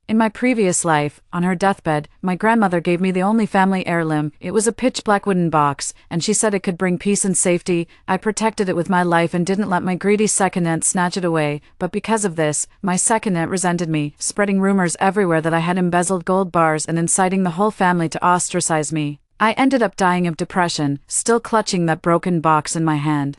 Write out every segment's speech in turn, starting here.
In my previous life, on her deathbed, my grandmother gave me the only family heirloom. It was a pitch-black wooden box, and she said it could bring peace and safety. I protected it with my life and didn't let my greedy second aunt snatch it away, but because of this, my second aunt resented me, spreading rumors everywhere that I had embezzled gold bars and inciting the whole family to ostracize me. I ended up dying of depression, still clutching that broken box in my hand.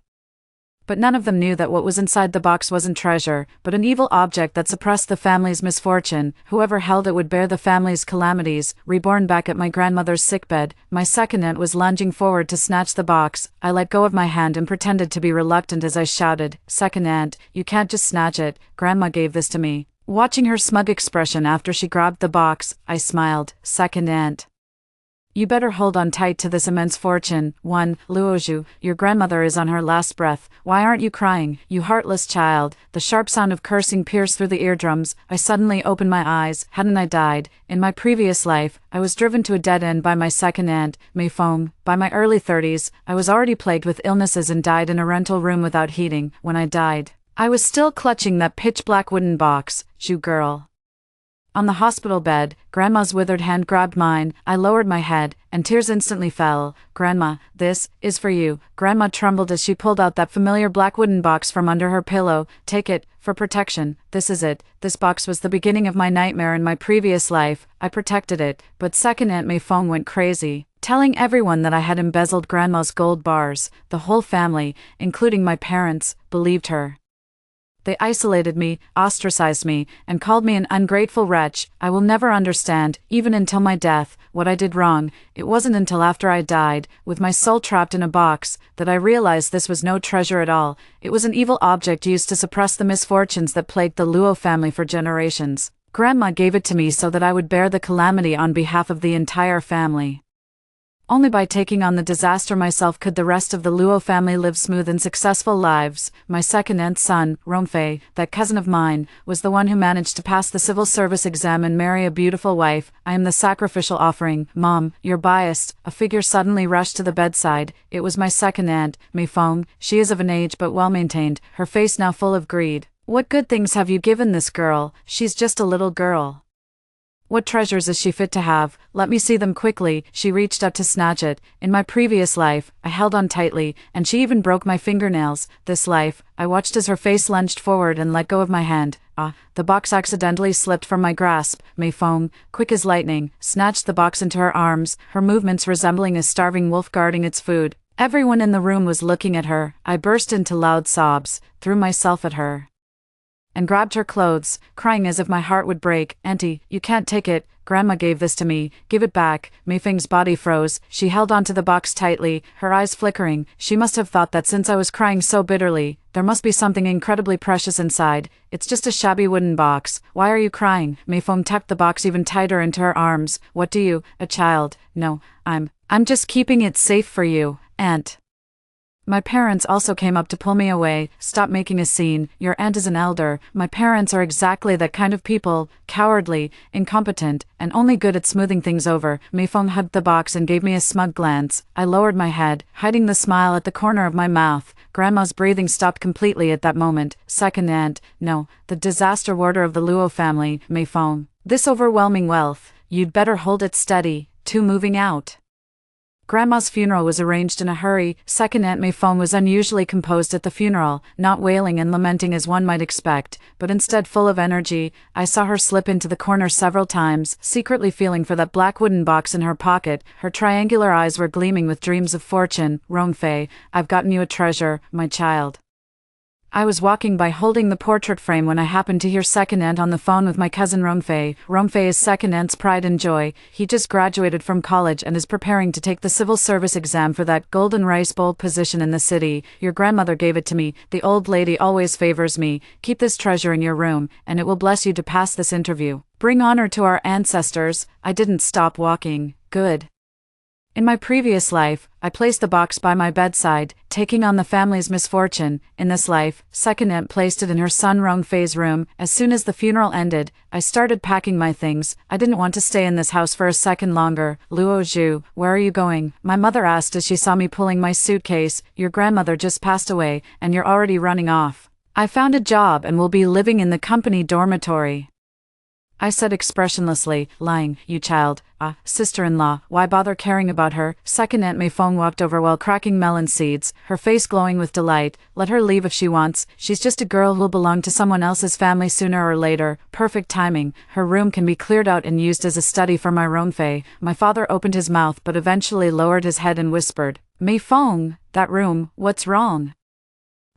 But none of them knew that what was inside the box wasn't treasure, but an evil object that suppressed the family's misfortune. Whoever held it would bear the family's calamities. Reborn back at my grandmother's sickbed, my second aunt was lunging forward to snatch the box. I let go of my hand and pretended to be reluctant as I shouted, "Second aunt, you can't just snatch it. Grandma gave this to me." Watching her smug expression after she grabbed the box, I smiled, "Second aunt, you better hold on tight to this immense fortune." 1. Luoju, your grandmother is on her last breath. Why aren't you crying, you heartless child? The sharp sound of cursing pierced through the eardrums. I suddenly opened my eyes. Hadn't I died? In my previous life, I was driven to a dead end by my second aunt, Mei Feng. By my early 30s, I was already plagued with illnesses and died in a rental room without heating. When I died, I was still clutching that pitch-black wooden box. Zhu girl. On the hospital bed, Grandma's withered hand grabbed mine. I lowered my head, and tears instantly fell. "Grandma, this is for you." Grandma trembled as she pulled out that familiar black wooden box from under her pillow. "Take it, for protection. This is it." This box was the beginning of my nightmare in my previous life. I protected it, but second Aunt Mei Feng went crazy, telling everyone that I had embezzled Grandma's gold bars. The whole family, including my parents, believed her. They isolated me, ostracized me, and called me an ungrateful wretch. I will never understand, even until my death, what I did wrong. It wasn't until after I died, with my soul trapped in a box, that I realized this was no treasure at all. It was an evil object used to suppress the misfortunes that plagued the Luo family for generations. Grandma gave it to me so that I would bear the calamity on behalf of the entire family. Only by taking on the disaster myself could the rest of the Luo family live smooth and successful lives. My second aunt's son, Romfei, that cousin of mine, was the one who managed to pass the civil service exam and marry a beautiful wife. I am the sacrificial offering. Mom, you're biased. A figure suddenly rushed to the bedside. It was my second aunt, Mei Feng. She is of an age but well-maintained, her face now full of greed. "What good things have you given this girl? She's just a little girl. What treasures is she fit to have? Let me see them quickly." She reached up to snatch it. In my previous life, I held on tightly, and she even broke my fingernails. This life, I watched as her face lunged forward and let go of my hand. The box accidentally slipped from my grasp. Mei Feng, quick as lightning, snatched the box into her arms, her movements resembling a starving wolf guarding its food. Everyone in the room was looking at her. I burst into loud sobs, threw myself at her, and grabbed her clothes, crying as if my heart would break. "Auntie, you can't take it. Grandma gave this to me. Give it back." Mei Feng's body froze. She held onto the box tightly, her eyes flickering. She must have thought that since I was crying so bitterly, there must be something incredibly precious inside. "It's just a shabby wooden box. Why are you crying?" Mei Feng tucked the box even tighter into her arms. "What do you, a child? No, I'm just keeping it safe for you, Aunt." My parents also came up to pull me away. "Stop making a scene. Your aunt is an elder." My parents are exactly that kind of people, cowardly, incompetent, and only good at smoothing things over. Mei Feng hugged the box and gave me a smug glance. I lowered my head, hiding the smile at the corner of my mouth. Grandma's breathing stopped completely at that moment. "Second aunt, no, the disaster warder of the Luo family, Mei Feng. This overwhelming wealth, you'd better hold it steady." 2. Moving out. Grandma's funeral was arranged in a hurry. Second Aunt Mei Feng was unusually composed at the funeral, not wailing and lamenting as one might expect, but instead full of energy. I saw her slip into the corner several times, secretly feeling for that black wooden box in her pocket. Her triangular eyes were gleaming with dreams of fortune. "Romfei, I've gotten you a treasure, my child." I was walking by holding the portrait frame when I happened to hear second aunt on the phone with my cousin Romfei. Romfei is second aunt's pride and joy. He just graduated from college and is preparing to take the civil service exam for that golden rice bowl position in the city. "Your grandmother gave it to me. The old lady always favors me. Keep this treasure in your room, and it will bless you to pass this interview. Bring honor to our ancestors." I didn't stop walking. Good. In my previous life, I placed the box by my bedside, taking on the family's misfortune. In this life, second aunt placed it in her son Rongfei's room. As soon as the funeral ended, I started packing my things. I didn't want to stay in this house for a second longer. "Luo Zhu, where are you going?" my mother asked as she saw me pulling my suitcase. "Your grandmother just passed away, and you're already running off." "I found a job and will be living in the company dormitory." I said expressionlessly, lying. You child. Sister-in-law, why bother caring about her? Second Aunt Mei Fong walked over while cracking melon seeds, her face glowing with delight. Let her leave if she wants. She's just a girl who'll belong to someone else's family sooner or later. Perfect timing. Her room can be cleared out and used as a study for my Ronfei. My father opened his mouth but eventually lowered his head and whispered, Mei Fong, that room, what's wrong?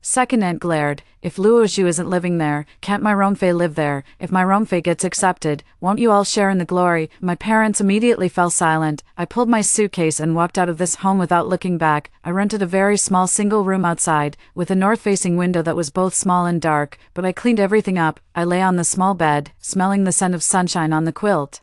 Second Aunt glared. If Luo Zhu isn't living there, can't my Ronfei live there? If my Ronfei gets accepted, won't you all share in the glory? My parents immediately fell silent. I pulled my suitcase and walked out of this home without looking back. I rented a very small single room outside, with a north-facing window that was both small and dark, but I cleaned everything up. I lay on the small bed, smelling the scent of sunshine on the quilt.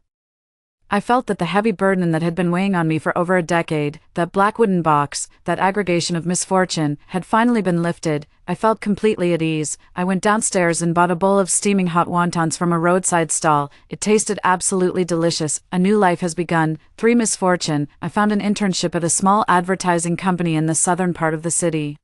I felt that the heavy burden that had been weighing on me for over a decade, that black wooden box, that aggregation of misfortune, had finally been lifted. I felt completely at ease. I went downstairs and bought a bowl of steaming hot wontons from a roadside stall. It tasted absolutely delicious. A new life has begun. 3 misfortune. I found an internship at a small advertising company in the southern part of the city.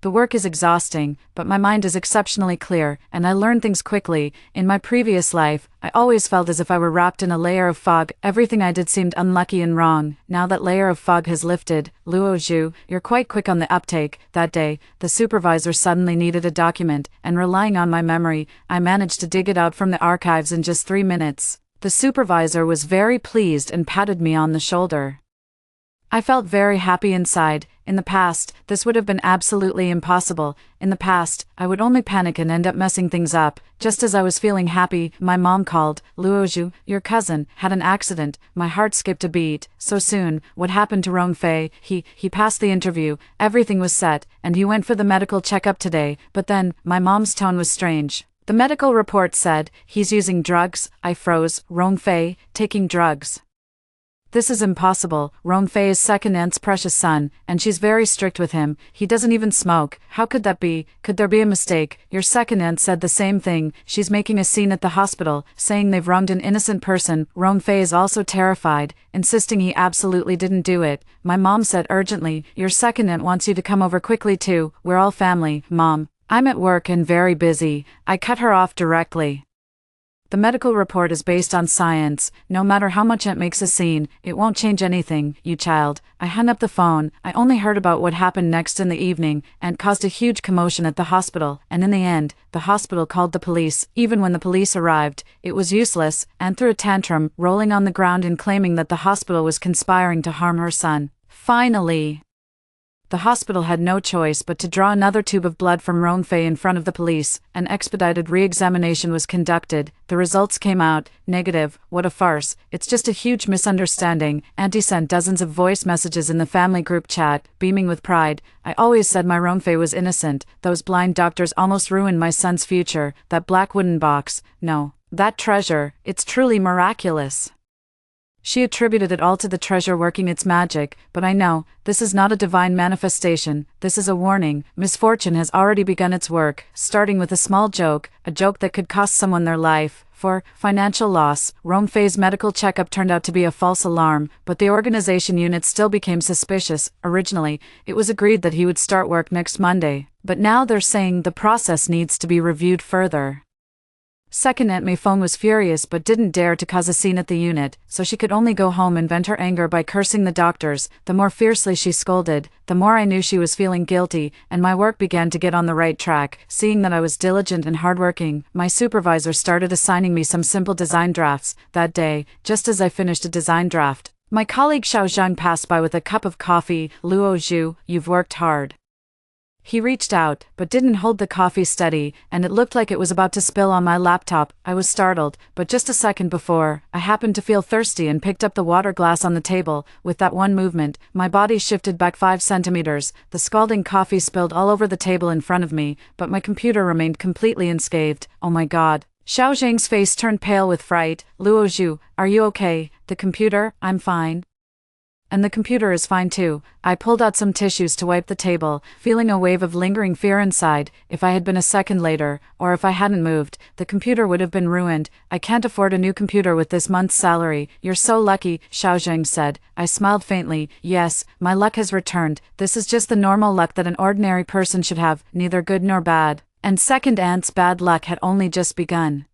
The work is exhausting, but my mind is exceptionally clear, and I learn things quickly. In my previous life, I always felt as if I were wrapped in a layer of fog. Everything I did seemed unlucky and wrong. Now that layer of fog has lifted. Luo Zhu, you're quite quick on the uptake. That day, the supervisor suddenly needed a document, and relying on my memory, I managed to dig it out from the archives in just 3 minutes. The supervisor was very pleased and patted me on the shoulder. I felt very happy inside. In the past, this would have been absolutely impossible. In the past, I would only panic and end up messing things up. Just as I was feeling happy, my mom called. Luo Zhu, your cousin, had an accident. My heart skipped a beat. So soon. What happened to Ronfei? He passed the interview. Everything was set, and he went for the medical checkup today. But then, my mom's tone was strange. The medical report said, he's using drugs. I froze. Ronfei, taking drugs. This is impossible. Ronfei is second aunt's precious son, and she's very strict with him. He doesn't even smoke. How could that be? Could there be a mistake? Your second aunt said the same thing. She's making a scene at the hospital, saying they've wronged an innocent person. Ronfei is also terrified, insisting he absolutely didn't do it. My mom said urgently, your second aunt wants you to come over quickly too. We're all family, Mom. I'm at work and very busy. I cut her off directly. The medical report is based on science. No matter how much Aunt makes a scene, it won't change anything, you child. I hung up the phone. I only heard about what happened next in the evening, and caused a huge commotion at the hospital, and in the end, the hospital called the police. Even when the police arrived, it was useless, and threw a tantrum, rolling on the ground and claiming that the hospital was conspiring to harm her son. Finally, the hospital had no choice but to draw another tube of blood from Ronfei in front of the police. An expedited re-examination was conducted. The results came out negative. What a farce. It's just a huge misunderstanding. Auntie sent dozens of voice messages in the family group chat, beaming with pride. I always said my Ronfei was innocent. Those blind doctors almost ruined my son's future. That black wooden box. No. That treasure. It's truly miraculous. She attributed it all to the treasure working its magic, but I know, this is not a divine manifestation, this is a warning. Misfortune has already begun its work, starting with a small joke, a joke that could cost someone their life. For financial loss, Ronfei's medical checkup turned out to be a false alarm, but the organization unit still became suspicious. Originally, it was agreed that he would start work next Monday, but now they're saying the process needs to be reviewed further. Second Aunt Mei Fong was furious but didn't dare to cause a scene at the unit, so she could only go home and vent her anger by cursing the doctors. The more fiercely she scolded, the more I knew she was feeling guilty, and my work began to get on the right track. Seeing that I was diligent and hardworking, my supervisor started assigning me some simple design drafts. That day, just as I finished a design draft, my colleague Xiao Zhang passed by with a cup of coffee. Luo Zhu, you've worked hard. He reached out, but didn't hold the coffee steady, and it looked like it was about to spill on my laptop. I was startled, but just a second before, I happened to feel thirsty and picked up the water glass on the table. With that one movement, my body shifted back 5 centimeters. The scalding coffee spilled all over the table in front of me, but my computer remained completely unscathed. Oh my god. Xiao Zhang's face turned pale with fright. Luo Zhu, are you okay? The computer? I'm fine. And the computer is fine too. I pulled out some tissues to wipe the table, feeling a wave of lingering fear inside. If I had been a second later, or if I hadn't moved, the computer would have been ruined. I can't afford a new computer with this month's salary. You're so lucky, Xiao Zhang said. I smiled faintly. Yes, my luck has returned. This is just the normal luck that an ordinary person should have, neither good nor bad. And second aunt's bad luck had only just begun.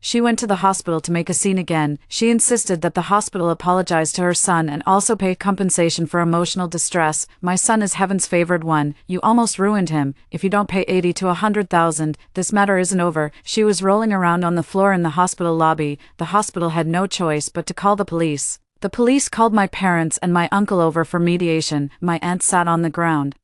She went to the hospital to make a scene again. She insisted that the hospital apologize to her son and also pay compensation for emotional distress. My son is heaven's favored one. You almost ruined him. If you don't pay 80 to 100,000, this matter isn't over. She was rolling around on the floor in the hospital lobby. The hospital had no choice but to call the police. The police called my parents and my uncle over for mediation. My aunt sat on the ground,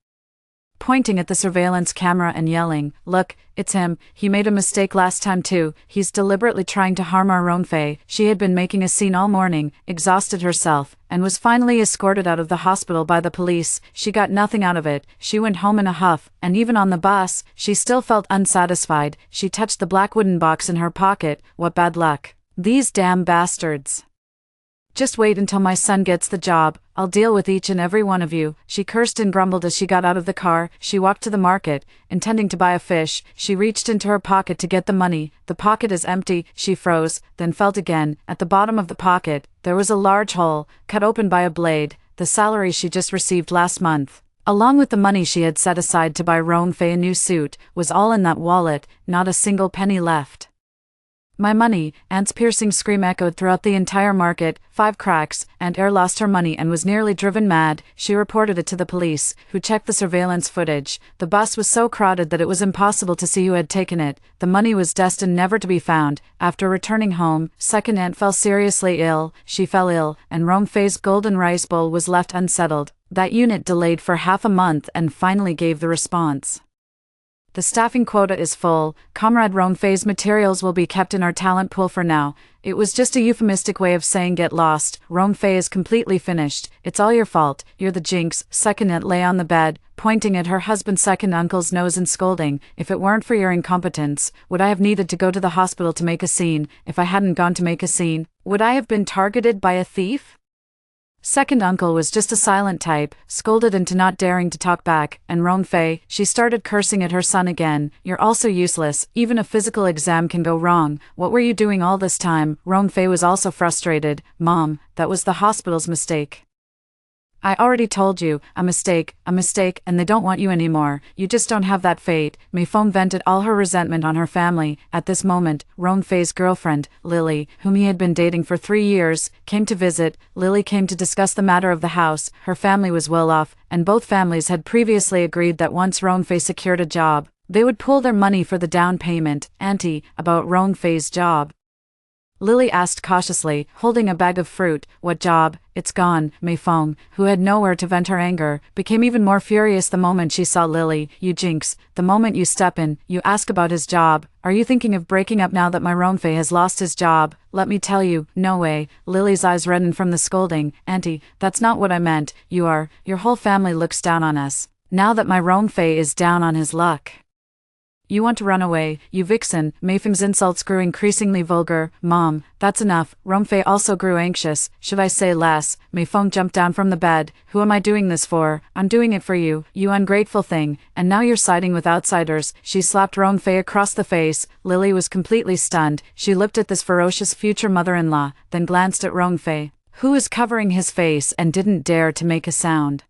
pointing at the surveillance camera and yelling, "Look, it's him. He made a mistake last time too. He's deliberately trying to harm our Ronfei." She had been making a scene all morning, exhausted herself, and was finally escorted out of the hospital by the police. She got nothing out of it. She went home in a huff, and even on the bus, she still felt unsatisfied. She touched the black wooden box in her pocket. What bad luck. These damn bastards. Just wait until my son gets the job. I'll deal with each and every one of you. She cursed and grumbled as she got out of the car. She walked to the market, intending to buy a fish. She reached into her pocket to get the money. The pocket is empty. She froze, then felt again. At the bottom of the pocket, there was a large hole, cut open by a blade. The salary she just received last month, along with the money she had set aside to buy Ronfei a new suit, was all in that wallet, not a single penny left. My money, Aunt's piercing scream echoed throughout the entire market. 5 cracks, Aunt Air lost her money and was nearly driven mad. She reported it to the police, who checked the surveillance footage. The bus was so crowded that it was impossible to see who had taken it. The money was destined never to be found. After returning home, second aunt fell seriously ill. She fell ill, and Ronfei's golden rice bowl was left unsettled. That unit delayed for half a month and finally gave the response. The staffing quota is full. Comrade Ronfei's materials will be kept in our talent pool for now. It was just a euphemistic way of saying get lost. Ronfei is completely finished. It's all your fault. You're the jinx. Second aunt lay on the bed, pointing at her husband's second uncle's nose and scolding. If it weren't for your incompetence, would I have needed to go to the hospital to make a scene? If I hadn't gone to make a scene, would I have been targeted by a thief? Second uncle was just a silent type, scolded into not daring to talk back, and Ronfei, she started cursing at her son again. You're also useless. Even a physical exam can go wrong. What were you doing all this time? Ronfei was also frustrated. Mom, that was the hospital's mistake. I already told you, a mistake, and they don't want you anymore. You just don't have that fate. Mei Feng vented all her resentment on her family. At this moment, Ronfei's girlfriend, Lily, whom he had been dating for 3 years, came to visit. Lily came to discuss the matter of the house. Her family was well off, and both families had previously agreed that once Ronfei secured a job, they would pool their money for the down payment. Auntie, about Ronfei's job. Lily asked cautiously, holding a bag of fruit. What job? It's gone. Mei Feng, who had nowhere to vent her anger, became even more furious the moment she saw Lily. You jinx. The moment you step in, you ask about his job. Are you thinking of breaking up now that my Ronfei has lost his job? Let me tell you, no way. Lily's eyes reddened from the scolding. Auntie, that's not what I meant. Your whole family looks down on us. Now that my Ronfei is down on his luck. You want to run away, you vixen. Mei Feng's insults grew increasingly vulgar. Mom, that's enough. Ronfei also grew anxious. Should I say less? Mei Feng jumped down from the bed. Who am I doing this for? I'm doing it for you, you ungrateful thing. And now you're siding with outsiders. She slapped Ronfei across the face. Lily was completely stunned. She looked at this ferocious future mother-in-law, then glanced at Ronfei, who was covering his face and didn't dare to make a sound.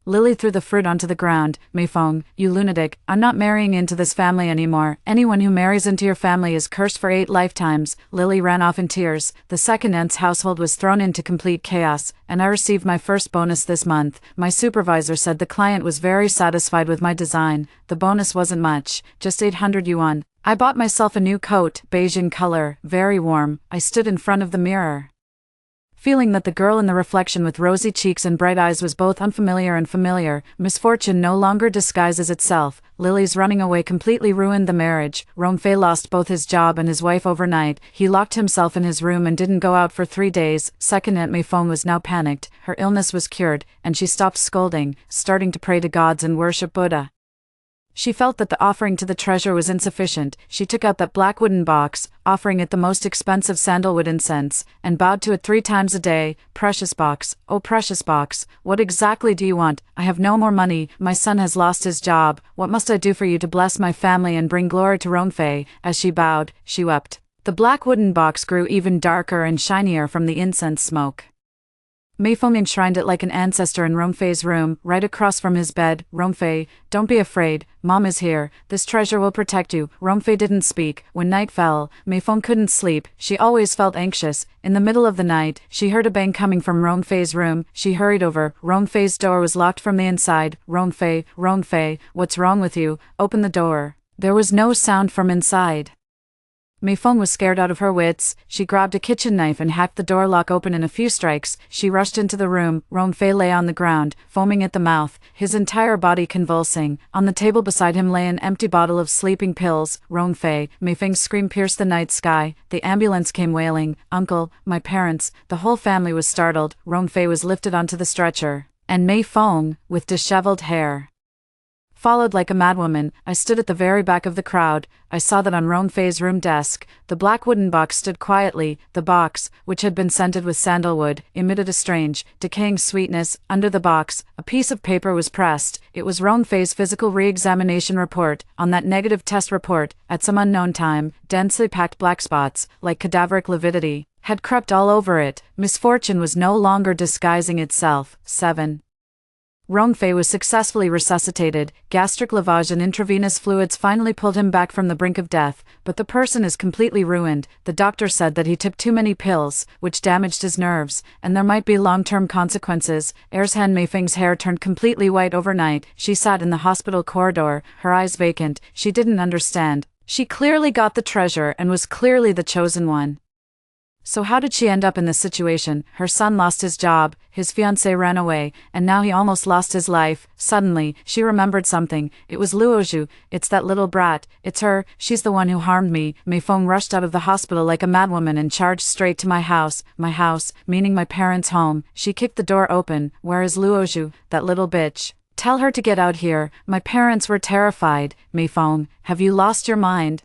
Lily threw the fruit onto the ground. Mei Feng, you lunatic, I'm not marrying into this family anymore. Anyone who marries into your family is cursed for 8 lifetimes. Lily ran off in tears. The second aunt's household was thrown into complete chaos, and I received my first bonus this month. My supervisor said the client was very satisfied with my design. The bonus wasn't much, just 800 yuan. I bought myself a new coat, beige in color, very warm. I stood in front of the mirror, feeling that the girl in the reflection with rosy cheeks and bright eyes was both unfamiliar and familiar. Misfortune no longer disguises itself. Lily's running away completely ruined the marriage. Ronfei lost both his job and his wife overnight. He locked himself in his room and didn't go out for 3 days. Second aunt Mei Feng was now panicked. Her illness was cured, and she stopped scolding, starting to pray to gods and worship Buddha. She felt that the offering to the treasure was insufficient. She took out that black wooden box, offering it the most expensive sandalwood incense, and bowed to it 3 times a day. Precious box, oh precious box, what exactly do you want? I have no more money, my son has lost his job. What must I do for you to bless my family and bring glory to Ronfei? As she bowed, she wept. The black wooden box grew even darker and shinier from the incense smoke. Mei Feng enshrined it like an ancestor in Romfei's room, right across from his bed. Romfei, don't be afraid, Mom is here, this treasure will protect you. Romfei didn't speak. When night fell, Mei Feng couldn't sleep, she always felt anxious. In the middle of the night, she heard a bang coming from Romfei's room. She hurried over. Romfei's door was locked from the inside. Romfei, what's wrong with you? Open the door. There was no sound from inside. Mei Feng was scared out of her wits. She grabbed a kitchen knife and hacked the door lock open in a few strikes. She rushed into the room. Romfei lay on the ground, foaming at the mouth, his entire body convulsing. On the table beside him lay an empty bottle of sleeping pills. Romfei, Mei Feng's scream pierced the night sky. The ambulance came wailing. Uncle, my parents, the whole family was startled. Romfei was lifted onto the stretcher. And Mei Feng, with disheveled hair, followed like a madwoman. I stood at the very back of the crowd. I saw that on Romfei's room desk, the black wooden box stood quietly. The box, which had been scented with sandalwood, emitted a strange, decaying sweetness. Under the box, a piece of paper was pressed. It was Romfei's physical re-examination report. On that negative test report, at some unknown time, densely packed black spots, like cadaveric lividity, had crept all over it. Misfortune was no longer disguising itself. 7. Romfei was successfully resuscitated. Gastric lavage and intravenous fluids finally pulled him back from the brink of death, but the person is completely ruined. The doctor said that he took too many pills, which damaged his nerves, and there might be long-term consequences. Ershang Mei Feng's hair turned completely white overnight. She sat in the hospital corridor, her eyes vacant. She didn't understand. She clearly got the treasure and was clearly the chosen one. So how did she end up in this situation? Her son lost his job, his fiancé ran away, and now he almost lost his life. Suddenly, she remembered something. It was Luozhu. It's that little brat. It's her. She's the one who harmed me. Mei Feng rushed out of the hospital like a madwoman and charged straight to my house. My house, meaning my parents' home. She kicked the door open. Where is Luozhu? That little bitch. Tell her to get out here. My parents were terrified. Mei Feng, have you lost your mind?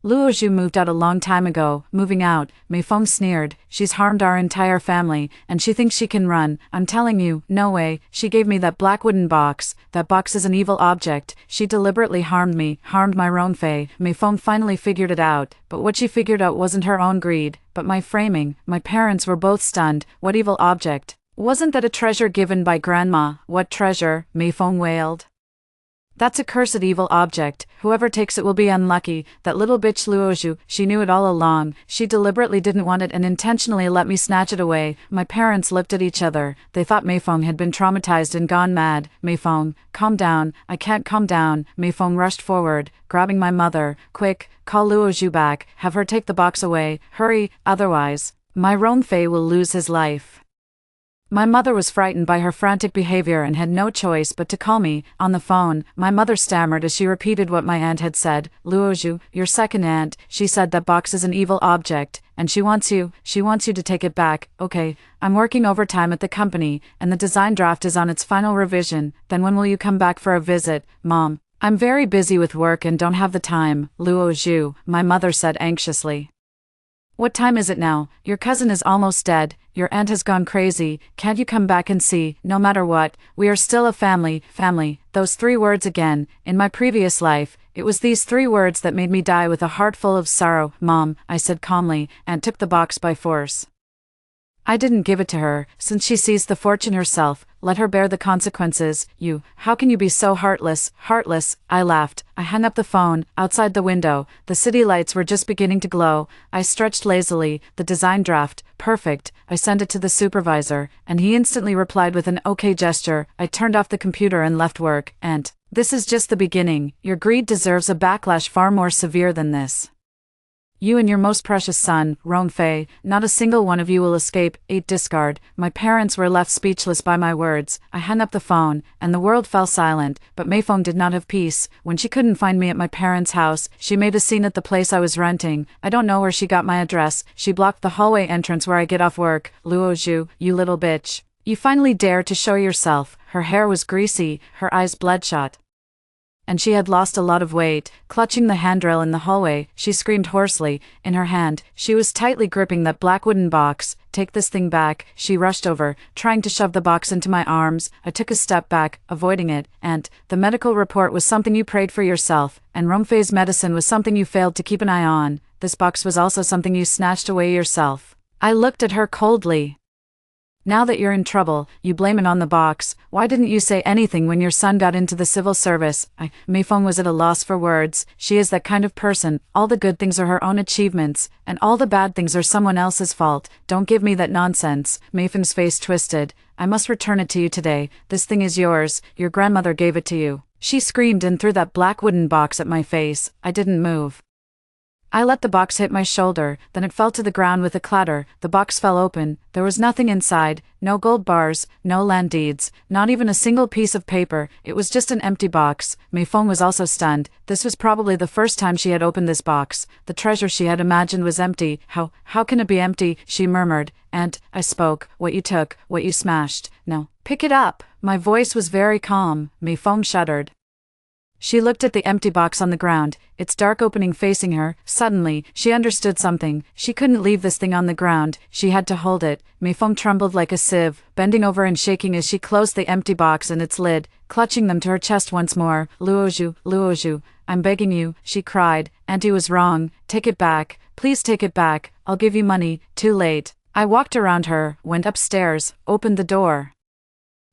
Luozhu moved out a long time ago. Moving out, Mei Feng sneered. She's harmed our entire family, and she thinks she can run. I'm telling you, no way. She gave me that black wooden box. That box is an evil object. She deliberately harmed me, harmed my Romfei. Mei Feng finally figured it out, but what she figured out wasn't her own greed, but my framing. My parents were both stunned. What evil object? Wasn't that a treasure given by Grandma? What treasure? Mei Feng wailed. That's a cursed evil object. Whoever takes it will be unlucky. That little bitch Luozhu, she knew it all along. She deliberately didn't want it and intentionally let me snatch it away. My parents looked at each other. They thought Mei Feng had been traumatized and gone mad. Mei Feng, calm down. I can't calm down. Mei Feng rushed forward, grabbing my mother. Quick, call Luozhu back. Have her take the box away. Hurry, otherwise, my Romfei will lose his life. My mother was frightened by her frantic behavior and had no choice but to call me. On the phone, my mother stammered as she repeated what my aunt had said. Luozhu, your second aunt, she said that box is an evil object, and she wants you to take it back. Okay, I'm working overtime at the company, and the design draft is on its final revision. Then when will you come back for a visit, Mom? I'm very busy with work and don't have the time. Luozhu, my mother said anxiously. What time is it now? Your cousin is almost dead. Your aunt has gone crazy. Can't you come back and see? No matter what, we are still a family. Family. Those 3 words again. In my previous life, it was these 3 words that made me die with a heart full of sorrow. Mom, I said calmly, and took the box by force. I didn't give it to her. Since she seized the fortune herself, let her bear the consequences. You, how can you be so heartless? Heartless, I laughed. I hung up the phone. Outside the window, the city lights were just beginning to glow. I stretched lazily. The design draft, perfect. I sent it to the supervisor, and he instantly replied with an okay gesture. I turned off the computer and left work, and this is just the beginning. Your greed deserves a backlash far more severe than this. You and your most precious son, Romfei, not a single one of you will escape. 8. Discard. My parents were left speechless by my words. I hung up the phone, and the world fell silent, but Mei Feng did not have peace. When she couldn't find me at my parents' house, she made a scene at the place I was renting. I don't know where she got my address. She blocked the hallway entrance where I get off work. Luozhu, you little bitch. You finally dare to show yourself. Her hair was greasy, her eyes bloodshot, and she had lost a lot of weight. Clutching the handrail in the hallway, she screamed hoarsely. In her hand, she was tightly gripping that black wooden box. Take this thing back. She rushed over, trying to shove the box into my arms. I took a step back, avoiding it. And the medical report was something you prayed for yourself, and Romfei's medicine was something you failed to keep an eye on. This box was also something you snatched away yourself. I looked at her coldly. Now that you're in trouble, you blame it on the box. Why didn't you say anything when your son got into the civil service? Mei Feng was at a loss for words. She is that kind of person. All the good things are her own achievements, and all the bad things are someone else's fault. Don't give me that nonsense. Mei Feng's face twisted. I must return it to you today. This thing is yours. Your grandmother gave it to you. She screamed and threw that black wooden box at my face. I didn't move. I let the box hit my shoulder, then it fell to the ground with a clatter. The box fell open. There was nothing inside, no gold bars, no land deeds, not even a single piece of paper. It was just an empty box. Mei Feng was also stunned. This was probably the first time she had opened this box. The treasure she had imagined was empty. How can it be empty? She murmured. And I spoke. What you took, what you smashed. No. Pick it up. My voice was very calm. Mei Feng shuddered. She looked at the empty box on the ground, its dark opening facing her. Suddenly, she understood something. She couldn't leave this thing on the ground. She had to hold it. Mei Feng trembled like a sieve, bending over and shaking as she closed the empty box and its lid, clutching them to her chest once more. Luozhu, I'm begging you, she cried. Auntie was wrong. Take it back. Please take it back. I'll give you money. Too late. I walked around her, went upstairs, opened the door,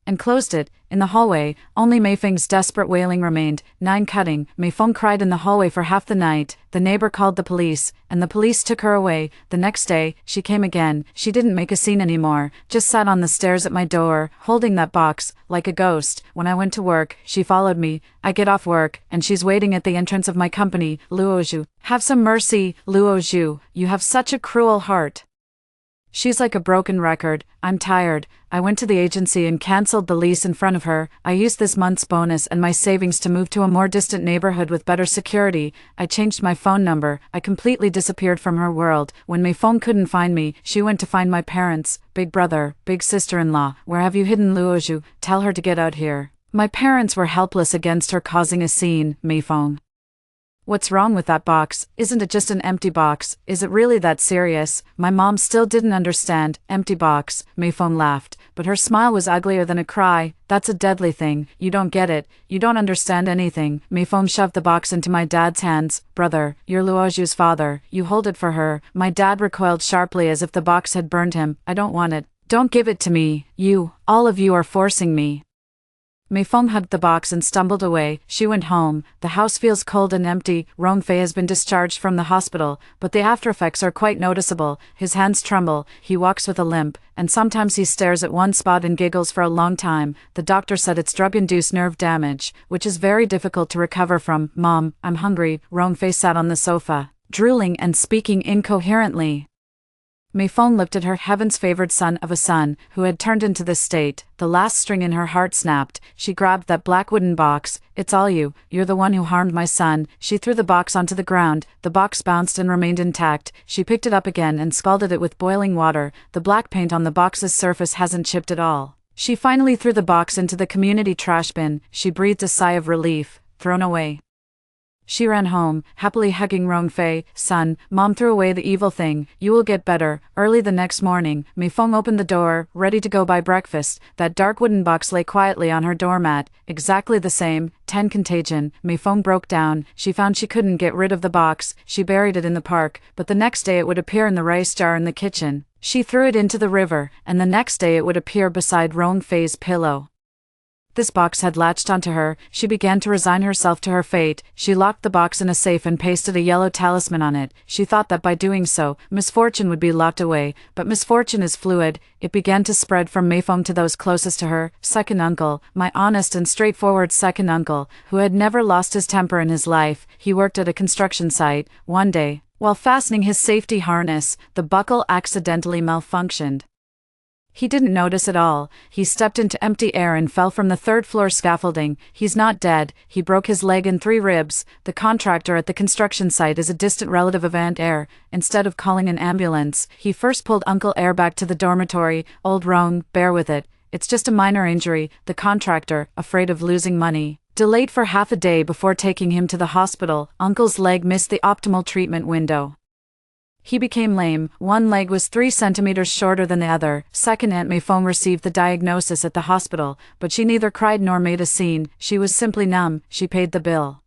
and closed it. In the hallway, only Mei Feng's desperate wailing remained. 9 cutting. Mei Feng cried in the hallway for half the night. The neighbor called the police, and the police took her away. The next day, she came again. She didn't make a scene anymore, just sat on the stairs at my door, holding that box, like a ghost. When I went to work, she followed me. I get off work, and she's waiting at the entrance of my company. Luozhu, have some mercy. Luozhu, you have such a cruel heart. She's like a broken record. I'm tired. I went to the agency and cancelled the lease in front of her. I used this month's bonus and my savings to move to a more distant neighborhood with better security. I changed my phone number. I completely disappeared from her world. When Mei Feng couldn't find me, she went to find my parents, big brother, big sister-in-law. Where have you hidden Luozhu? Tell her to get out here. My parents were helpless against her causing a scene. Mei Feng. What's wrong with that box? Isn't it just an empty box? Is it really that serious? My mom still didn't understand. Empty box. Mei Feng laughed, but her smile was uglier than a cry. That's a deadly thing. You don't get it. You don't understand anything. Mei Feng shoved the box into my dad's hands. Brother, you're Luozhu's father. You hold it for her. My dad recoiled sharply as if the box had burned him. I don't want it. Don't give it to me. You, all of you are forcing me. Mei Feng hugged the box and stumbled away. She went home. The house feels cold and empty. Rongfei has been discharged from the hospital, but the aftereffects are quite noticeable. His hands tremble, he walks with a limp, and sometimes he stares at one spot and giggles for a long time. The doctor said it's drug-induced nerve damage, which is very difficult to recover from. Mom, I'm hungry. Rongfei sat on the sofa, drooling and speaking incoherently. Mei Feng looked at her heaven's favored son of a son, who had turned into this state. The last string in her heart snapped. She grabbed that black wooden box. It's all you. You're the one who harmed my son. She threw the box onto the ground. The box bounced and remained intact. She picked it up again and scalded it with boiling water. The black paint on the box's surface hasn't chipped at all. She finally threw the box into the community trash bin. She breathed a sigh of relief. Thrown away. She ran home, happily hugging Rongfei. Son, Mom threw away the evil thing. You will get better. Early the next morning, Mei Feng opened the door, ready to go buy breakfast. That dark wooden box lay quietly on her doormat. Exactly the same. 10 contagion. Mei Feng broke down. She found she couldn't get rid of the box. She buried it in the park, but the next day it would appear in the rice jar in the kitchen. She threw it into the river, and the next day it would appear beside Rongfei's pillow. This box had latched onto her. She began to resign herself to her fate. She locked the box in a safe and pasted a yellow talisman on it. She thought that by doing so, misfortune would be locked away. But misfortune is fluid. It began to spread from Mei Feng to those closest to her. Second uncle, my honest and straightforward second uncle, who had never lost his temper in his life. He worked at a construction site. One day, while fastening his safety harness, the buckle accidentally malfunctioned. He didn't notice at all. He stepped into empty air and fell from the 3rd floor scaffolding. He's not dead. He broke his leg and 3 ribs. The contractor at the construction site is a distant relative of Aunt Air. Instead of calling an ambulance, he first pulled Uncle Air back to the dormitory. Old Rong, bear with it. It's just a minor injury. The contractor, afraid of losing money, delayed for half a day before taking him to the hospital. Uncle's leg missed the optimal treatment window. He became lame. One leg was 3 centimeters shorter than the other. Second Aunt Mei Feng received the diagnosis at the hospital, but she neither cried nor made a scene. She was simply numb. She paid the bill.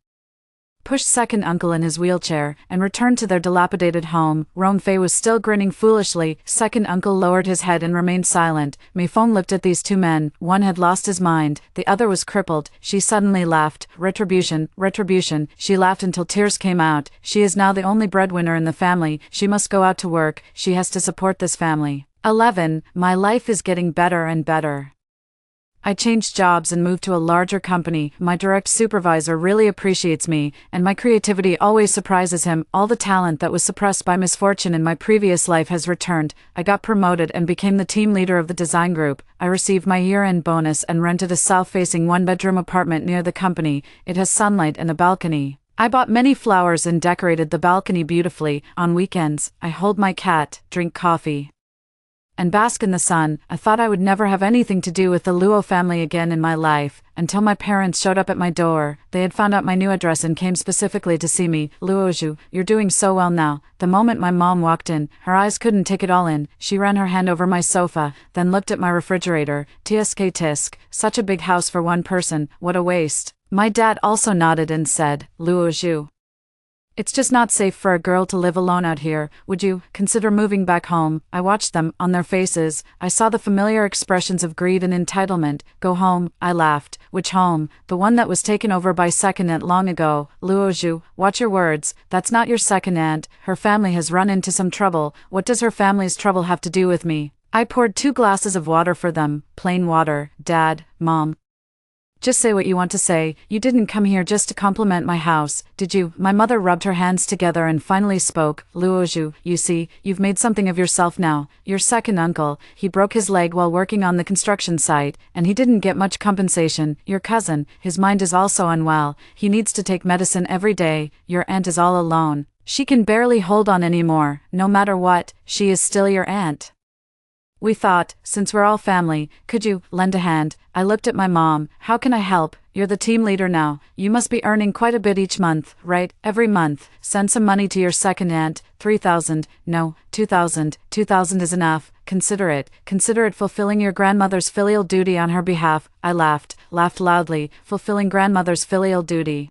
pushed second uncle in his wheelchair, and returned to their dilapidated home. Rome Fei was still grinning foolishly. Second uncle lowered his head and remained silent. Mei Feng looked at these two men. One had lost his mind, the other was crippled. She suddenly laughed. Retribution, retribution. She laughed until tears came out. She is now the only breadwinner in the family. She must go out to work. She has to support this family. 11. My life is getting better and better. I changed jobs and moved to a larger company. My direct supervisor really appreciates me, and my creativity always surprises him. All the talent that was suppressed by misfortune in my previous life has returned. I got promoted and became the team leader of the design group. I received my year-end bonus and rented a south-facing one-bedroom apartment near the company. It has sunlight and a balcony. I bought many flowers and decorated the balcony beautifully. On weekends, I hold my cat, drink coffee, and bask in the sun. I thought I would never have anything to do with the Luo family again in my life, until my parents showed up at my door. They had found out my new address and came specifically to see me. Luozhu, you're doing so well now. The moment my mom walked in, her eyes couldn't take it all in. She ran her hand over my sofa, then looked at my refrigerator. Tsk tisk, such a big house for one person, what a waste. My dad also nodded and said, Luozhu, it's just not safe for a girl to live alone out here. Would you consider moving back home? I watched them, on their faces. I saw the familiar expressions of greed and entitlement. Go home, I laughed. Which home? The one that was taken over by second aunt long ago. Luozhu, watch your words. That's not your second aunt. Her family has run into some trouble. What does her family's trouble have to do with me? I poured 2 glasses of water for them. Plain water. Dad, Mom, just say what you want to say. You didn't come here just to compliment my house, did you? My mother rubbed her hands together and finally spoke. Luozhu, you see, you've made something of yourself now. Your second uncle, he broke his leg while working on the construction site, and he didn't get much compensation. Your cousin, his mind is also unwell. He needs to take medicine every day. Your aunt is all alone. She can barely hold on anymore. No matter what, she is still your aunt. We thought, since we're all family, could you lend a hand? I looked at my mom. How can I help? You're the team leader now. You must be earning quite a bit each month, right? Every month. Send some money to your second aunt. 3,000. No, 2,000. 2,000 is enough. Consider it. Consider it fulfilling your grandmother's filial duty on her behalf. I laughed loudly. Fulfilling grandmother's filial duty.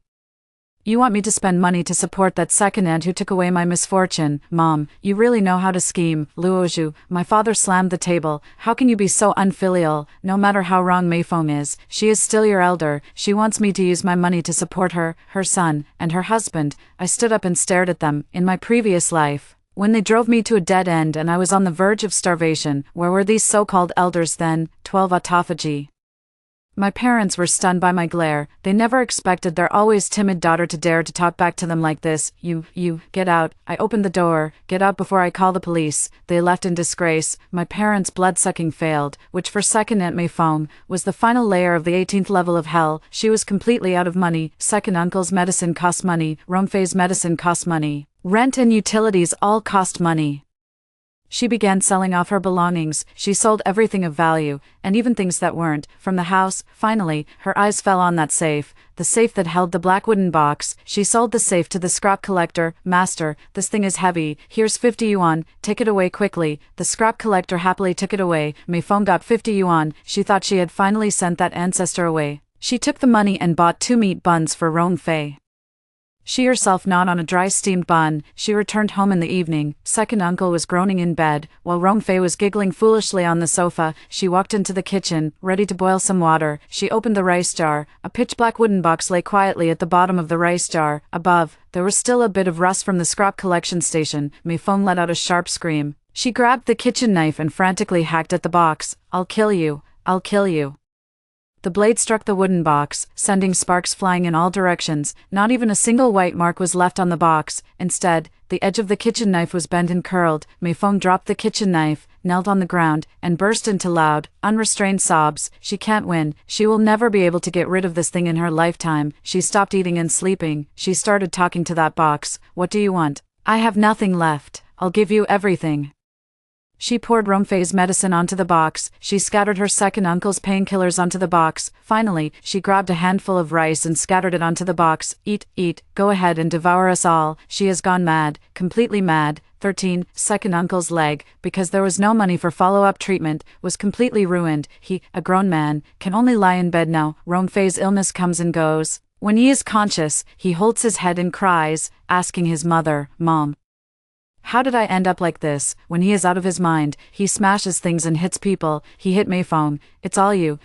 You want me to spend money to support that second aunt who took away my misfortune? Mom, you really know how to scheme. Luozhu, my father slammed the table. How can you be so unfilial? No matter how wrong Mei Feng is, she is still your elder. She wants me to use my money to support her, her son, and her husband. I stood up and stared at them. In my previous life, when they drove me to a dead end and I was on the verge of starvation, where were these so-called elders then? 12 autophagy. My parents were stunned by my glare. They never expected their always timid daughter to dare to talk back to them like this. You, get out. I opened the door. Get out before I call the police. They left in disgrace. My parents' blood-sucking failed, which for second Aunt Mei Feng was the final layer of the 18th level of hell. She was completely out of money. Second uncle's medicine cost money. Romfei's medicine cost money. Rent and utilities all cost money. She began selling off her belongings. She sold everything of value, and even things that weren't, from the house. Finally, her eyes fell on that safe, the safe that held the black wooden box. She sold the safe to the scrap collector. Master, this thing is heavy. Here's 50 yuan. Take it away quickly. The scrap collector happily took it away. Mei Feng got 50 yuan. She thought she had finally sent that ancestor away. She took the money and bought 2 meat buns for Ron Fei. She herself gnawed on a dry steamed bun. She returned home in the evening. Second uncle was groaning in bed, while Ron Fei was giggling foolishly on the sofa. She walked into the kitchen, ready to boil some water. She opened the rice jar. A pitch-black wooden box lay quietly at the bottom of the rice jar. Above, there was still a bit of rust from the scrap collection station. Mei Feng let out a sharp scream. She grabbed the kitchen knife and frantically hacked at the box. I'll kill you. I'll kill you. The blade struck the wooden box, sending sparks flying in all directions. Not even a single white mark was left on the box. Instead, the edge of the kitchen knife was bent and curled. Mei Feng dropped the kitchen knife, knelt on the ground, and burst into loud, unrestrained sobs. She can't win. She will never be able to get rid of this thing in her lifetime. She stopped eating and sleeping. She started talking to that box. What do you want? I have nothing left. I'll give you everything. She poured Romfei's medicine onto the box. She scattered her second uncle's painkillers onto the box. Finally, she grabbed a handful of rice and scattered it onto the box. Eat, go ahead and devour us all. She has gone mad, completely mad. 13. Second uncle's leg, because there was no money for follow-up treatment, was completely ruined. He, a grown man, can only lie in bed now. Romfei's illness comes and goes. When he is conscious, he holds his head and cries, asking his mother, "Mom, how did I end up like this?" When he is out of his mind, he smashes things and hits people. He hit Meifeng. "It's all you,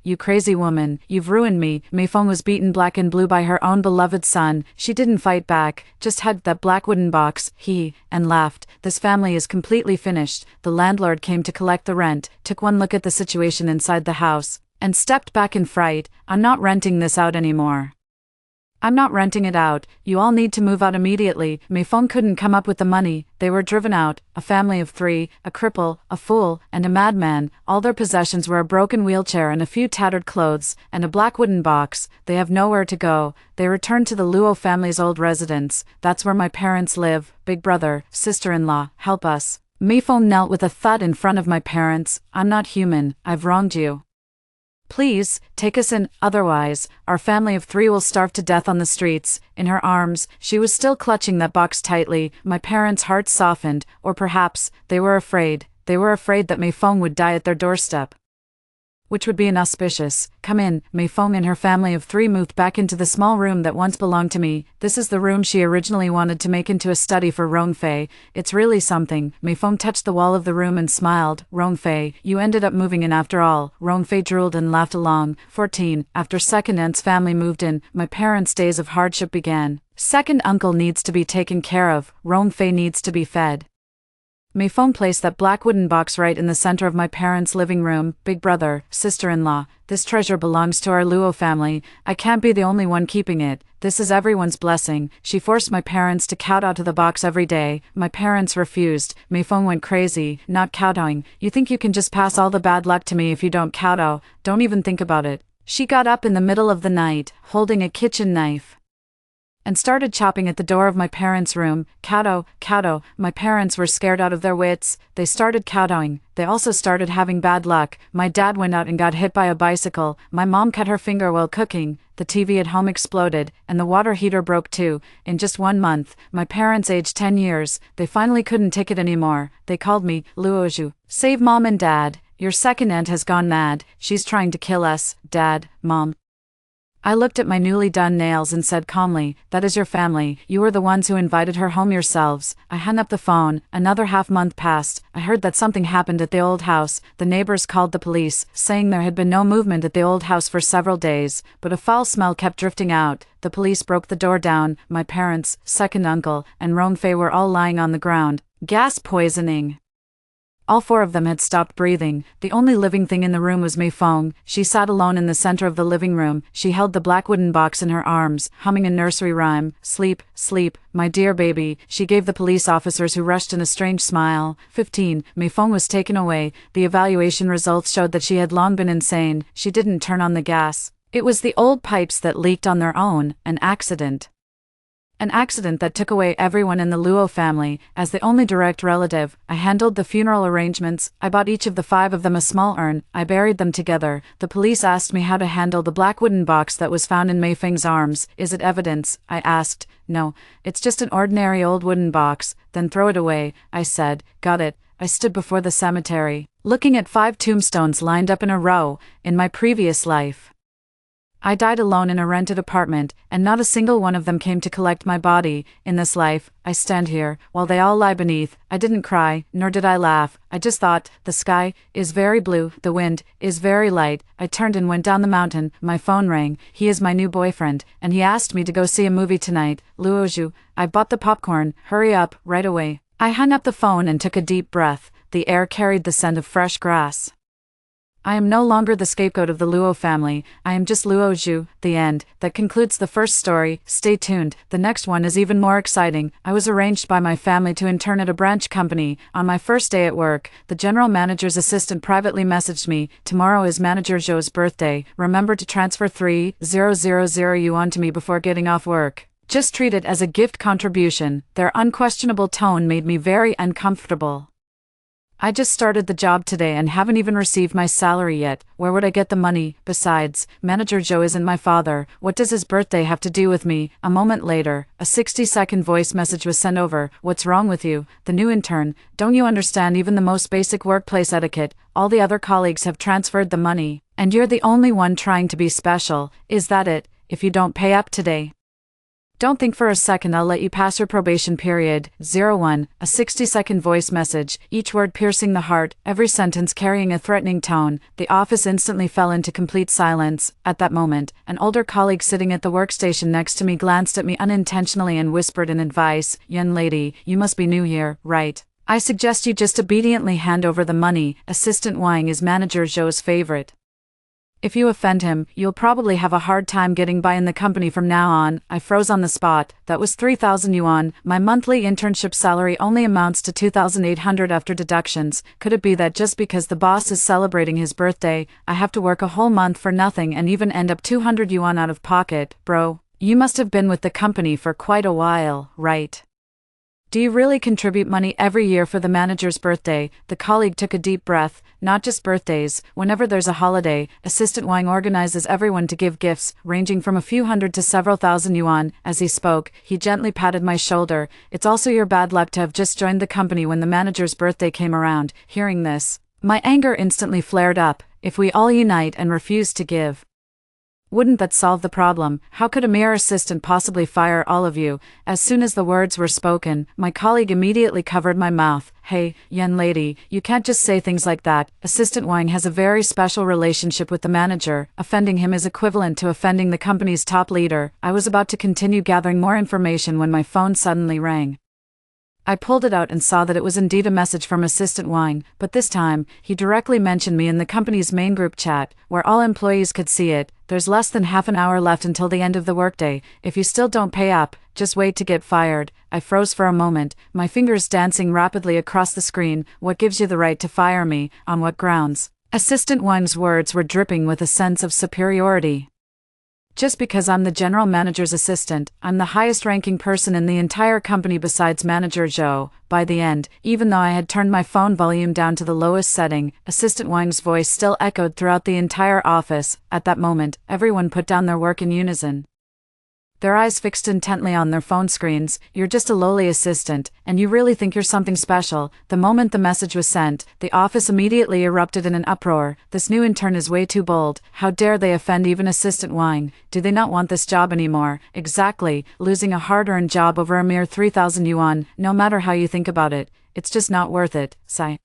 you crazy woman, you've ruined me." Meifeng was beaten black and blue by her own beloved son. She didn't fight back, just hugged that black wooden box, and laughed. "This family is completely finished." The landlord came to collect the rent, took one look at the situation inside the house, and stepped back in fright. "I'm not renting this out anymore. I'm not renting it out. You all need to move out immediately." Meifeng couldn't come up with the money. They were driven out, a family of 3, a cripple, a fool, and a madman. All their possessions were a broken wheelchair and a few tattered clothes, and a black wooden box. They have nowhere to go. They returned to the Luo family's old residence. "That's where my parents live. Big brother, sister-in-law, help us." Meifeng knelt with a thud in front of my parents. "I'm not human. I've wronged you. Please, take us in, otherwise, our family of 3 will starve to death on the streets." In her arms, she was still clutching that box tightly. My parents' hearts softened, or perhaps, they were afraid. They were afraid that Meifeng would die at their doorstep, which would be inauspicious. "Come in." Meifeng and her family of 3 moved back into the small room that once belonged to me. This is the room she originally wanted to make into a study for Rongfei. "It's really something." Meifeng touched the wall of the room and smiled. "Rongfei, you ended up moving in after all." Rongfei drooled and laughed along. 14. After second aunt's family moved in, my parents' days of hardship began. Second uncle needs to be taken care of. Rongfei needs to be fed. Meifeng placed that black wooden box right in the center of my parents' living room. "Big brother, sister-in-law, this treasure belongs to our Luo family. I can't be the only one keeping it. This is everyone's blessing." She forced my parents to kowtow to the box every day. My parents refused. Meifeng went crazy. "Not kowtowing. You think you can just pass all the bad luck to me if you don't kowtow? Don't even think about it." She got up in the middle of the night, holding a kitchen knife, and started chopping at the door of my parents' room. "Kowtow, kowtow." My parents were scared out of their wits. They started kowtowing. They also started having bad luck. My dad went out and got hit by a bicycle. My mom cut her finger while cooking. The TV at home exploded, and the water heater broke too. In just 1 month, my parents aged 10 years. They finally couldn't take it anymore. They called me, "Luozhu. Save mom and dad. Your second aunt has gone mad. She's trying to kill us." "Dad, mom." I looked at my newly done nails and said calmly, "That is your family. You were the ones who invited her home yourselves." I hung up the phone. Another half-month passed. I heard that something happened at the old house. The neighbors called the police, saying there had been no movement at the old house for several days, but a foul smell kept drifting out. The police broke the door down. My parents, second uncle, and Rongfei were all lying on the ground. Gas poisoning. All 4 of them had stopped breathing. The only living thing in the room was Meifeng. She sat alone in the center of the living room. She held the black wooden box in her arms, humming a nursery rhyme. "Sleep, sleep, my dear baby," she gave the police officers who rushed in a strange smile. 15. Meifeng was taken away. The evaluation results showed that she had long been insane. She didn't turn on the gas. It was the old pipes that leaked on their own. An accident. An accident that took away everyone in the Luo family. As the only direct relative, I handled the funeral arrangements. I bought each of the 5 of them a small urn. I buried them together. The police asked me how to handle the black wooden box that was found in Meifeng's arms. "Is it evidence?" I asked. "No, it's just an ordinary old wooden box." "Then throw it away," I said. "Got it." I stood before the cemetery, looking at 5 tombstones lined up in a row. In my previous life, I died alone in a rented apartment, and not a single one of them came to collect my body. In this life, I stand here, while they all lie beneath. I didn't cry, nor did I laugh. I just thought, the sky is very blue, the wind is very light. I turned and went down the mountain. My phone rang. He is my new boyfriend, and he asked me to go see a movie tonight. "Luozhu, I bought the popcorn. Hurry up, right away." I hung up the phone and took a deep breath. The air carried the scent of fresh grass. I am no longer the scapegoat of the Luo family. I am just Luozhu. The end. That concludes the first story. Stay tuned. The next one is even more exciting. I was arranged by my family to intern at a branch company. On my first day at work, the general manager's assistant privately messaged me, "Tomorrow is Manager Zhou's birthday. Remember to transfer 3,000 yuan to me before getting off work. Just treat it as a gift contribution." Their unquestionable tone made me very uncomfortable. I just started the job today and haven't even received my salary yet. Where would I get the money? Besides, Manager Zhou isn't my father. What does his birthday have to do with me? A moment later, a 60-second voice message was sent over. "What's wrong with you? The new intern. Don't you understand even the most basic workplace etiquette? All the other colleagues have transferred the money, and you're the only one trying to be special. Is that it? if you don't pay up today. Don't think for a second I'll let you pass your probation period. 01, a 60-second voice message, each word piercing the heart, every sentence carrying a threatening tone. The office instantly fell into complete silence. At that moment, an older colleague sitting at the workstation next to me glanced at me unintentionally and whispered in advice, "Young lady, you must be new here, right? I suggest you just obediently hand over the money." Assistant Wang is Manager Zhou's favorite. "If you offend him, you'll probably have a hard time getting by in the company from now on." I froze on the spot. That was 3,000 yuan. My monthly internship salary only amounts to 2,800 after deductions. Could it be that just because the boss is celebrating his birthday, I have to work a whole month for nothing and even end up 200 yuan out of pocket? Bro, you must have been with the company for quite a while, right? Do you really contribute money every year for the manager's birthday? The colleague took a deep breath. Not just birthdays, whenever there's a holiday, Assistant Wang organizes everyone to give gifts, ranging from a few hundred to several thousand yuan. As he spoke, he gently patted my shoulder. "It's also your bad luck to have just joined the company when the manager's birthday came around." Hearing this, my anger instantly flared up. If we all unite and refuse to give, wouldn't that solve the problem? How could a mere assistant possibly fire all of you? As soon as the words were spoken, my colleague immediately covered my mouth. "Hey, young lady, you can't just say things like that." Assistant Wang has a very special relationship with the manager. Offending him is equivalent to offending the company's top leader. I was about to continue gathering more information when my phone suddenly rang. I pulled it out and saw that it was indeed a message from Assistant Wang, but this time, he directly mentioned me in the company's main group chat, where all employees could see it. "There's less than half an hour left until the end of the workday. If you still don't pay up, just wait to get fired." I froze for a moment, my fingers dancing rapidly across the screen. "What gives you the right to fire me? On what grounds?" Assistant Wang's words were dripping with a sense of superiority. "Just because I'm the general manager's assistant, I'm the highest-ranking person in the entire company besides Manager Zhou." By the end, even though I had turned my phone volume down to the lowest setting, Assistant Wang's voice still echoed throughout the entire office. At that moment, everyone put down their work in unison, their eyes fixed intently on their phone screens. "You're just a lowly assistant, and you really think you're something special." The moment the message was sent, the office immediately erupted in an uproar. "This new intern is way too bold. How dare they offend even Assistant Wang? Do they not want this job anymore?" Exactly, losing a hard-earned job over a mere 3,000 yuan, no matter how you think about it, it's just not worth it. Sigh.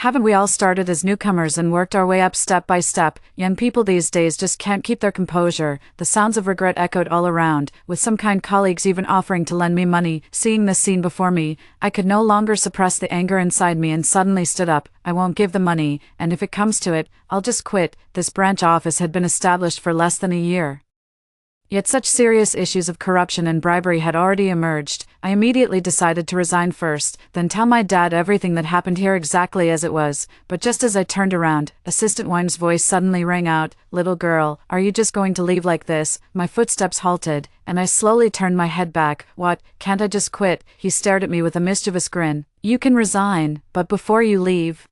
Haven't we all started as newcomers and worked our way up step by step? Young people these days just can't keep their composure. The sounds of regret echoed all around, with some kind colleagues even offering to lend me money. Seeing this scene before me, I could no longer suppress the anger inside me and suddenly stood up. "I won't give the money, and if it comes to it, I'll just quit." This branch office had been established for less than a year. Yet such serious issues of corruption and bribery had already emerged. I immediately decided to resign first, then tell my dad everything that happened here exactly as it was. But just as I turned around, Assistant Wang's voice suddenly rang out, "Little girl, are you just going to leave like this?" My footsteps halted, and I slowly turned my head back. "What, can't I just quit?" He stared at me with a mischievous grin. "You can resign, but before you leave,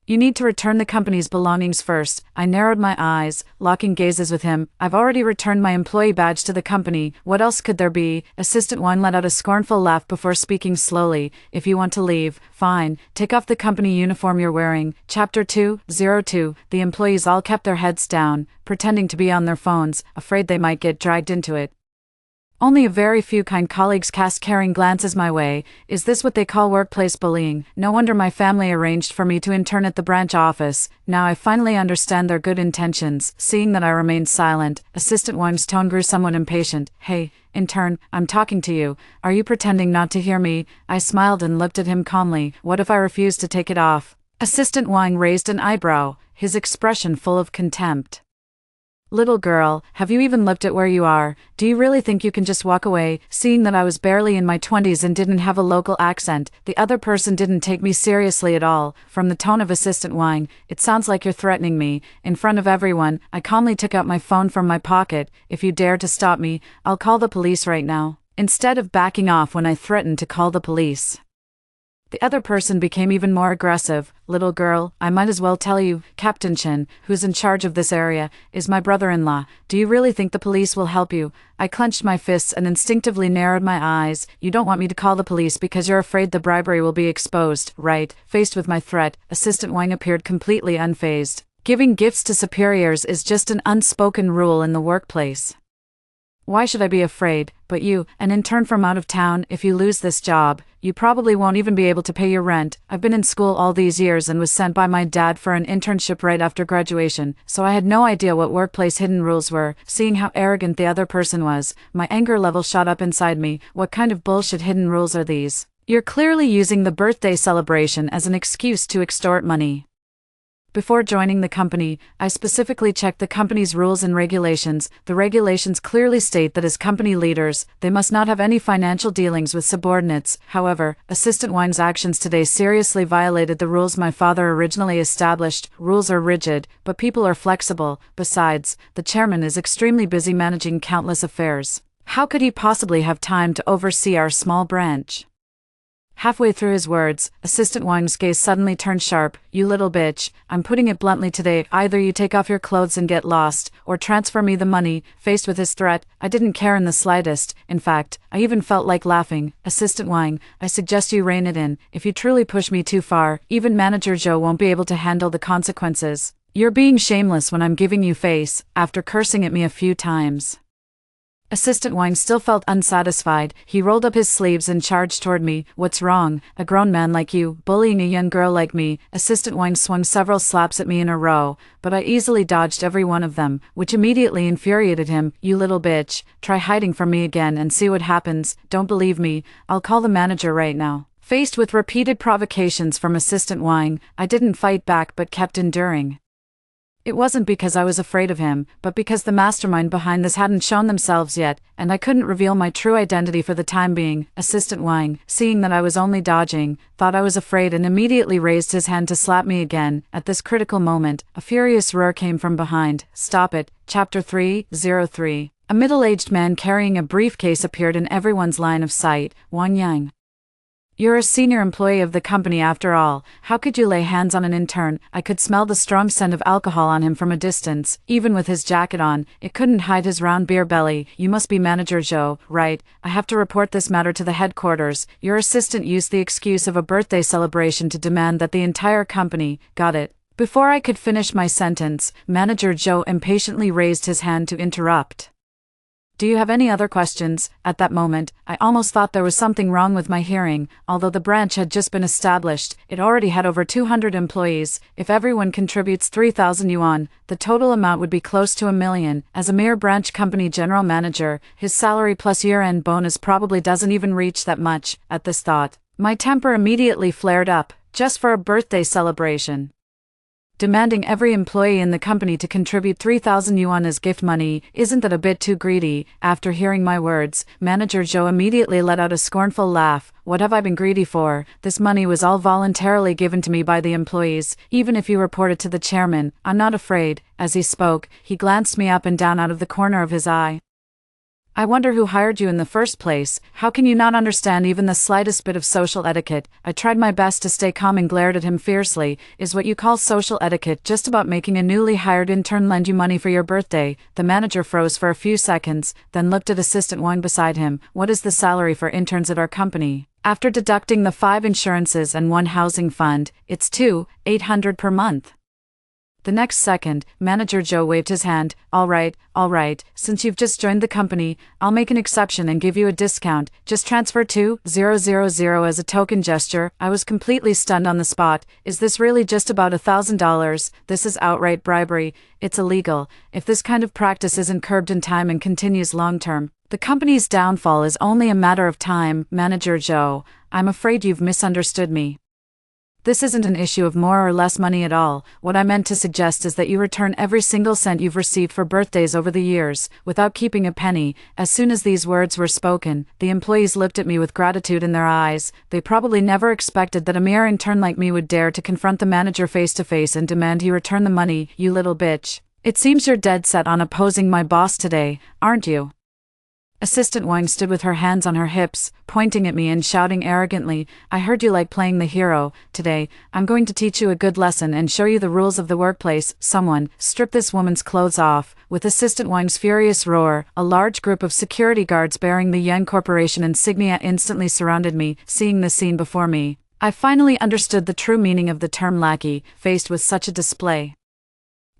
you need to return the company's belongings first." I narrowed my eyes, locking gazes with him. "I've already returned my employee badge to the company. What else could there be?" Assistant Wang let out a scornful laugh before speaking slowly. "If you want to leave, fine. Take off the company uniform you're wearing." Chapter 202. The employees all kept their heads down, pretending to be on their phones, afraid they might get dragged into it. Only a very few kind colleagues cast caring glances my way. Is this what they call workplace bullying? No wonder my family arranged for me to intern at the branch office. Now I finally understand their good intentions. Seeing that I remained silent, Assistant Wang's tone grew somewhat impatient. "Hey, intern, I'm talking to you. Are you pretending not to hear me?" I smiled and looked at him calmly. "What if I refuse to take it off?" Assistant Wang raised an eyebrow, his expression full of contempt. "Little girl, have you even looked at where you are? Do you really think you can just walk away?" Seeing that I was barely in my 20s and didn't have a local accent, the other person didn't take me seriously at all. From the tone of Assistant Wang, "It sounds like you're threatening me." In front of everyone, I calmly took out my phone from my pocket. "If you dare to stop me, I'll call the police right now." Instead of backing off when I threatened to call the police, the other person became even more aggressive. "Little girl, I might as well tell you, Captain Chen, who's in charge of this area, is my brother-in-law. Do you really think the police will help you?" I clenched my fists and instinctively narrowed my eyes. "You don't want me to call the police because you're afraid the bribery will be exposed, right?" Faced with my threat, Assistant Wang appeared completely unfazed. "Giving gifts to superiors is just an unspoken rule in the workplace. Why should I be afraid? But you, an intern from out of town, if you lose this job, you probably won't even be able to pay your rent. I've been in school all these years and was sent by my dad for an internship right after graduation, so I had no idea what workplace hidden rules were. Seeing how arrogant the other person was, my anger level shot up inside me. What kind of bullshit hidden rules are these? You're clearly using the birthday celebration as an excuse to extort money. Before joining the company, I specifically checked the company's rules and regulations. The regulations clearly state that as company leaders, they must not have any financial dealings with subordinates. However, Assistant Wang's actions today seriously violated the rules my father originally established. Rules are rigid, but people are flexible. Besides, the chairman is extremely busy managing countless affairs. How could he possibly have time to oversee our small branch? Halfway through his words, Assistant Wang's gaze suddenly turned sharp. You little bitch, I'm putting it bluntly today, either you take off your clothes and get lost, or transfer me the money. Faced with his threat, I didn't care in the slightest. In fact, I even felt like laughing. Assistant Wang, I suggest you rein it in. If you truly push me too far, even Manager Zhou won't be able to handle the consequences. You're being shameless when I'm giving you face, after cursing at me a few times. Assistant Wang still felt unsatisfied. He rolled up his sleeves and charged toward me. What's wrong? A grown man like you, bullying a young girl like me. Assistant Wang swung several slaps at me in a row, but I easily dodged every one of them, which immediately infuriated him. You little bitch, try hiding from me again and see what happens. Don't believe me? I'll call the manager right now. Faced with repeated provocations from Assistant Wang, I didn't fight back but kept enduring. It wasn't because I was afraid of him, but because the mastermind behind this hadn't shown themselves yet, and I couldn't reveal my true identity for the time being. Assistant Wang, seeing that I was only dodging, thought I was afraid and immediately raised his hand to slap me again. At this critical moment, a furious roar came from behind. Stop it. Chapter 303. A middle-aged man carrying a briefcase appeared in everyone's line of sight. Wang Yang. You're a senior employee of the company after all. How could you lay hands on an intern? I could smell the strong scent of alcohol on him from a distance. Even with his jacket on, it couldn't hide his round beer belly. You must be Manager Zhou, right? I have to report this matter to the headquarters. Your assistant used the excuse of a birthday celebration to demand that the entire company, got it. Before I could finish my sentence, Manager Zhou impatiently raised his hand to interrupt. Do you have any other questions? At that moment, I almost thought there was something wrong with my hearing. Although the branch had just been established, it already had over 200 employees. If everyone contributes 3,000 yuan, the total amount would be close to 1 million. As a mere branch company general manager, his salary plus year-end bonus probably doesn't even reach that much. At this thought, my temper immediately flared up, just for a birthday celebration. Demanding every employee in the company to contribute 3,000 yuan as gift money, isn't that a bit too greedy? After hearing my words, Manager Zhou immediately let out a scornful laugh. What have I been greedy for? This money was all voluntarily given to me by the employees. Even if you report it to the chairman, I'm not afraid. As he spoke, he glanced me up and down out of the corner of his eye. I wonder who hired you in the first place. How can you not understand even the slightest bit of social etiquette? I tried my best to stay calm and glared at him fiercely. Is what you call social etiquette just about making a newly hired intern lend you money for your birthday? The manager froze for a few seconds, then looked at Assistant Wang beside him. What is the salary for interns at our company? After deducting the 5 insurances and 1 housing fund, it's 2,800 per month. The next second, Manager Zhou waved his hand. All right, since you've just joined the company, I'll make an exception and give you a discount. Just transfer 2,000 as a token gesture. I was completely stunned on the spot. Is this really just about $1,000? This is outright bribery. It's illegal. If this kind of practice isn't curbed in time and continues long-term, the company's downfall is only a matter of time. Manager Zhou, I'm afraid you've misunderstood me. This isn't an issue of more or less money at all. What I meant to suggest is that you return every single cent you've received for birthdays over the years, without keeping a penny. As soon as these words were spoken, the employees looked at me with gratitude in their eyes. They probably never expected that a mere intern like me would dare to confront the manager face to face and demand he return the money. You little bitch. It seems you're dead set on opposing my boss today, aren't you? Assistant Wang stood with her hands on her hips, pointing at me and shouting arrogantly, I heard you like playing the hero. Today, I'm going to teach you a good lesson and show you the rules of the workplace. Someone, strip this woman's clothes off. With Assistant Wang's furious roar, a large group of security guards bearing the Yang Corporation insignia instantly surrounded me. Seeing the scene before me, I finally understood the true meaning of the term lackey, faced with such a display.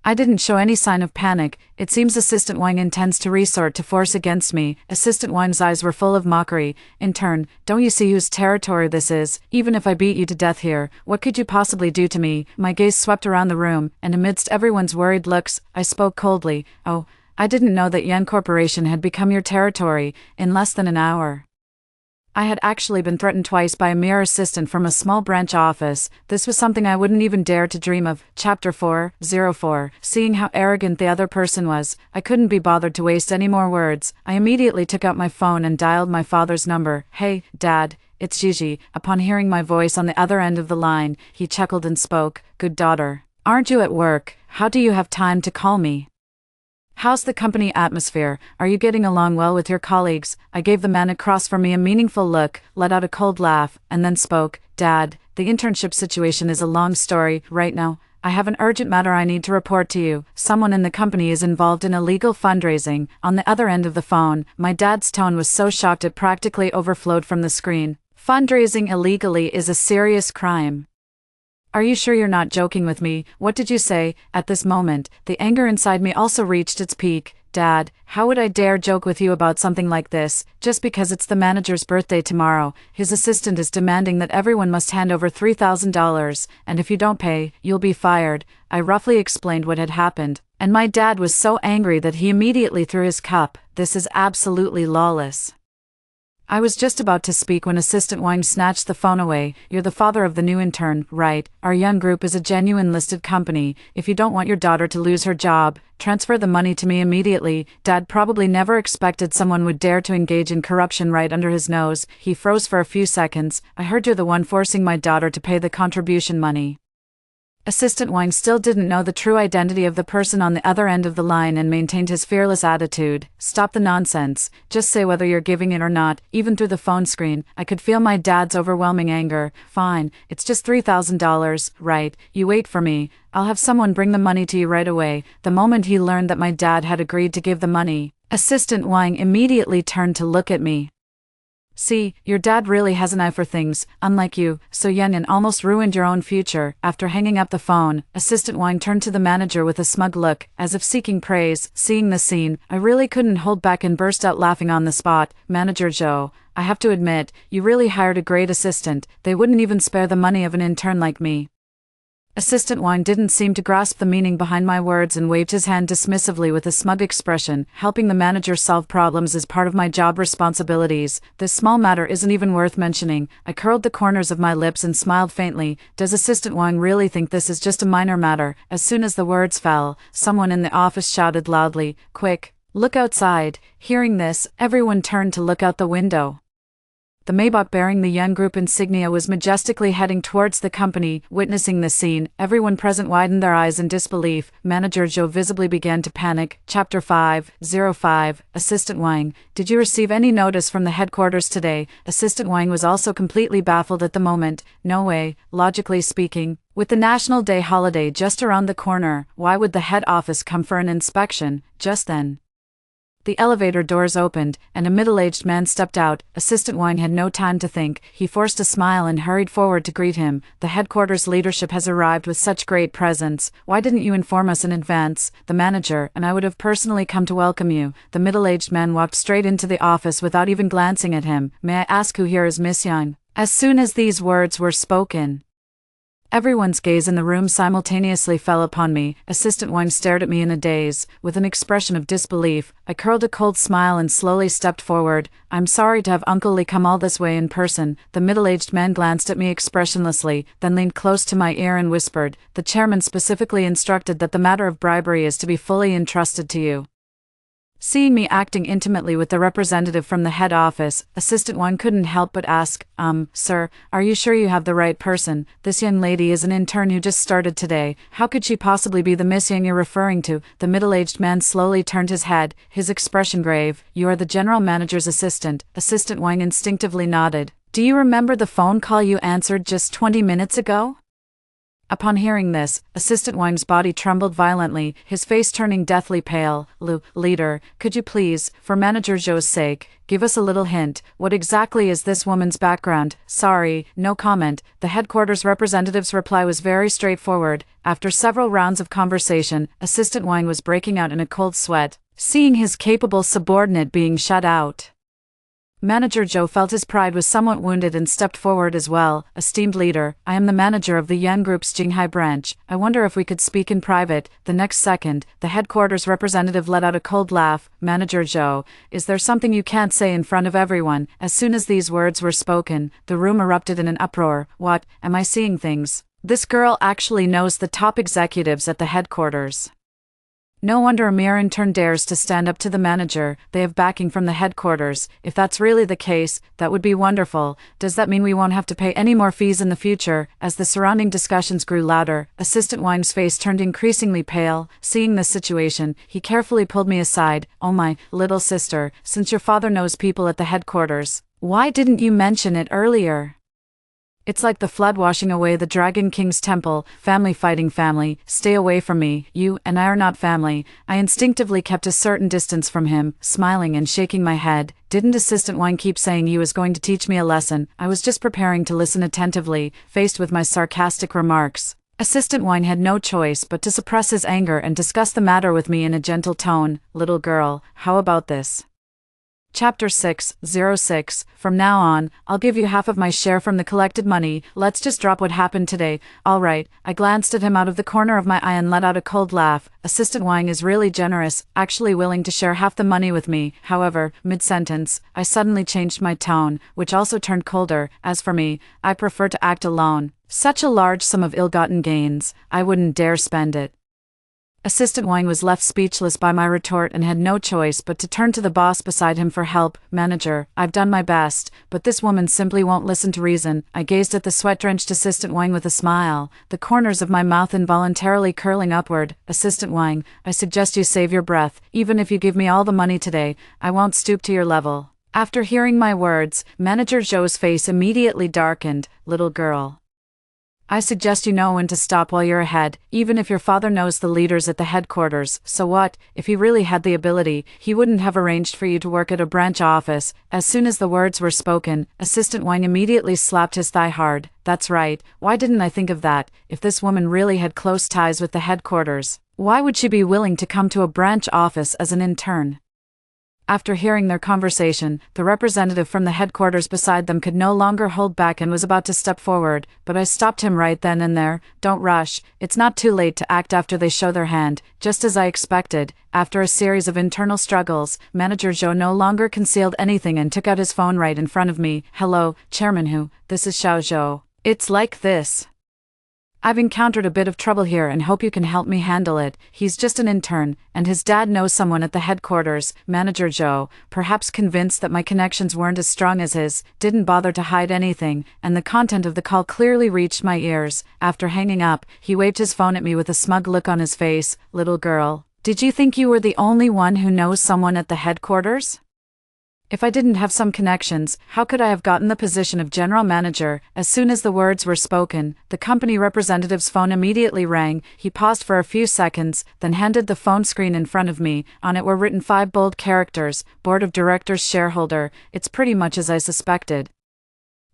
I didn't show any sign of panic. It seems Assistant Wang intends to resort to force against me. Assistant Wang's eyes were full of mockery. Intern, don't you see whose territory this is? Even if I beat you to death here, what could you possibly do to me? My gaze swept around the room, and amidst everyone's worried looks, I spoke coldly. Oh, I didn't know that Yen Corporation had become your territory in less than an hour. I had actually been threatened twice by a mere assistant from a small branch office. This was something I wouldn't even dare to dream of. Chapter 404. Seeing how arrogant the other person was, I couldn't be bothered to waste any more words. I immediately took out my phone and dialed my father's number. Hey, Dad, it's Gigi. Upon hearing my voice on the other end of the line, he chuckled and spoke. Good daughter. Aren't you at work? How do you have time to call me? How's the company atmosphere? Are you getting along well with your colleagues? I gave the man across from me a meaningful look, let out a cold laugh, and then spoke. Dad, the internship situation is a long story. Right now, I have an urgent matter I need to report to you. Someone in the company is involved in illegal fundraising. On the other end of the phone, my dad's tone was so shocked it practically overflowed from the screen. Fundraising illegally is a serious crime. Are you sure you're not joking with me? What did you say? At this moment, the anger inside me also reached its peak. Dad, how would I dare joke with you about something like this? Just because it's the manager's birthday tomorrow, his assistant is demanding that everyone must hand over $3,000, and if you don't pay, you'll be fired. I roughly explained what had happened, and my dad was so angry that he immediately threw his cup. This is absolutely lawless. I was just about to speak when Assistant Wang snatched the phone away. You're the father of the new intern, right? Our young group is a genuine listed company. If you don't want your daughter to lose her job, transfer the money to me immediately. Dad probably never expected someone would dare to engage in corruption right under his nose. He froze for a few seconds. I heard you're the one forcing my daughter to pay the contribution money. Assistant Wang still didn't know the true identity of the person on the other end of the line and maintained his fearless attitude. Stop the nonsense. Just say whether you're giving it or not. Even through the phone screen, I could feel my dad's overwhelming anger. Fine, it's just $3,000, right? You wait for me. I'll have someone bring the money to you right away. The moment he learned that my dad had agreed to give the money, Assistant Wang immediately turned to look at me. See, your dad really has an eye for things, unlike you, so Yanyan almost ruined your own future. After hanging up the phone, Assistant Wang turned to the manager with a smug look, as if seeking praise. Seeing the scene, I really couldn't hold back and burst out laughing on the spot. Manager Zhou, I have to admit, you really hired a great assistant. They wouldn't even spare the money of an intern like me. Assistant Wang didn't seem to grasp the meaning behind my words and waved his hand dismissively with a smug expression. Helping the manager solve problems is part of my job responsibilities. This small matter isn't even worth mentioning. I curled the corners of my lips and smiled faintly. Does Assistant Wang really think this is just a minor matter? As soon as the words fell, someone in the office shouted loudly, "Quick, look outside." Hearing this, everyone turned to look out the window. The Maybach bearing the young group insignia was majestically heading towards the company. Witnessing the scene, everyone present widened their eyes in disbelief. Manager Zhou visibly began to panic. Chapter 505. Assistant Wang, did you receive any notice from the headquarters today? Assistant Wang was also completely baffled at the moment. No way, logically speaking. With the National Day holiday just around the corner, why would the head office come for an inspection just then? The elevator doors opened, and a middle-aged man stepped out. Assistant Wang had no time to think. He forced a smile and hurried forward to greet him. The headquarters leadership has arrived with such great presents. Why didn't you inform us in advance? The manager and I would have personally come to welcome you. The middle-aged man walked straight into the office without even glancing at him. May I ask who here is Miss Yang? As soon as these words were spoken, everyone's gaze in the room simultaneously fell upon me. Assistant Wang stared at me in a daze. With an expression of disbelief, I curled a cold smile and slowly stepped forward. I'm sorry to have Uncle Li come all this way in person. The middle-aged man glanced at me expressionlessly, then leaned close to my ear and whispered, the chairman specifically instructed that the matter of bribery is to be fully entrusted to you. Seeing me acting intimately with the representative from the head office, Assistant Wang couldn't help but ask, sir, are you sure you have the right person? This young lady is an intern who just started today. How could she possibly be the Miss Yang you're referring to? The middle-aged man slowly turned his head, his expression grave. You are the general manager's assistant. Assistant Wang instinctively nodded. Do you remember the phone call you answered just 20 minutes ago? Upon hearing this, Assistant Wang's body trembled violently, his face turning deathly pale. Leader, could you please, for Manager Zhou's sake, give us a little hint? What exactly is this woman's background? Sorry, no comment. The headquarters representative's reply was very straightforward. After several rounds of conversation, Assistant Wang was breaking out in a cold sweat, seeing his capable subordinate being shut out. Manager Zhou felt his pride was somewhat wounded and stepped forward as well. Esteemed leader, I am the manager of the Yan Group's Jinghai branch. I wonder if we could speak in private. The next second, the headquarters representative let out a cold laugh. Manager Zhou, is there something you can't say in front of everyone? As soon as these words were spoken, the room erupted in an uproar. What, am I seeing things? This girl actually knows the top executives at the headquarters. No wonder Amir in turn dares to stand up to the manager. They have backing from the headquarters. If that's really the case, that would be wonderful. Does that mean we won't have to pay any more fees in the future? As the surrounding discussions grew louder, Assistant Wang's face turned increasingly pale. Seeing this situation, he carefully pulled me aside. Oh my, little sister, since your father knows people at the headquarters, why didn't you mention it earlier? It's like the flood washing away the Dragon King's temple. Family fighting family, stay away from me. You and I are not family. I instinctively kept a certain distance from him, smiling and shaking my head. Didn't Assistant Wang keep saying you was going to teach me a lesson? I was just preparing to listen attentively, faced with my sarcastic remarks. Assistant Wang had no choice but to suppress his anger and discuss the matter with me in a gentle tone. Little girl, how about this? Chapter 606. From now on, I'll give you half of my share from the collected money. Let's just drop what happened today. Alright. I glanced at him out of the corner of my eye and let out a cold laugh. Assistant Wang is really generous, actually willing to share half the money with me. However, mid-sentence, I suddenly changed my tone, which also turned colder. As for me, I prefer to act alone. Such a large sum of ill-gotten gains, I wouldn't dare spend it. Assistant Wang was left speechless by my retort and had no choice but to turn to the boss beside him for help. Manager, I've done my best, but this woman simply won't listen to reason. I gazed at the sweat-drenched Assistant Wang with a smile, the corners of my mouth involuntarily curling upward. Assistant Wang, I suggest you save your breath. Even if you give me all the money today, I won't stoop to your level. After hearing my words, Manager Zhou's face immediately darkened. Little girl, I suggest you know when to stop while you're ahead, even if your father knows the leaders at the headquarters. So what, if he really had the ability, he wouldn't have arranged for you to work at a branch office. As soon as the words were spoken, Assistant Wang immediately slapped his thigh hard. That's right, why didn't I think of that? If this woman really had close ties with the headquarters, why would she be willing to come to a branch office as an intern? After hearing their conversation, the representative from the headquarters beside them could no longer hold back and was about to step forward, but I stopped him right then and there. Don't rush, it's not too late to act after they show their hand. Just as I expected, after a series of internal struggles, Manager Zhou no longer concealed anything and took out his phone right in front of me. Hello, Chairman Hu, this is Xiao Zhou. It's like this. I've encountered a bit of trouble here and hope you can help me handle it. He's just an intern, and his dad knows someone at the headquarters. Manager Zhou, perhaps convinced that my connections weren't as strong as his, didn't bother to hide anything, and the content of the call clearly reached my ears. After hanging up, he waved his phone at me with a smug look on his face. Little girl, did you think you were the only one who knows someone at the headquarters? If I didn't have some connections, how could I have gotten the position of general manager? As soon as the words were spoken, the company representative's phone immediately rang. He paused for a few seconds, then handed the phone screen in front of me. On it were written 5 bold characters, Board of Directors shareholder. It's pretty much as I suspected.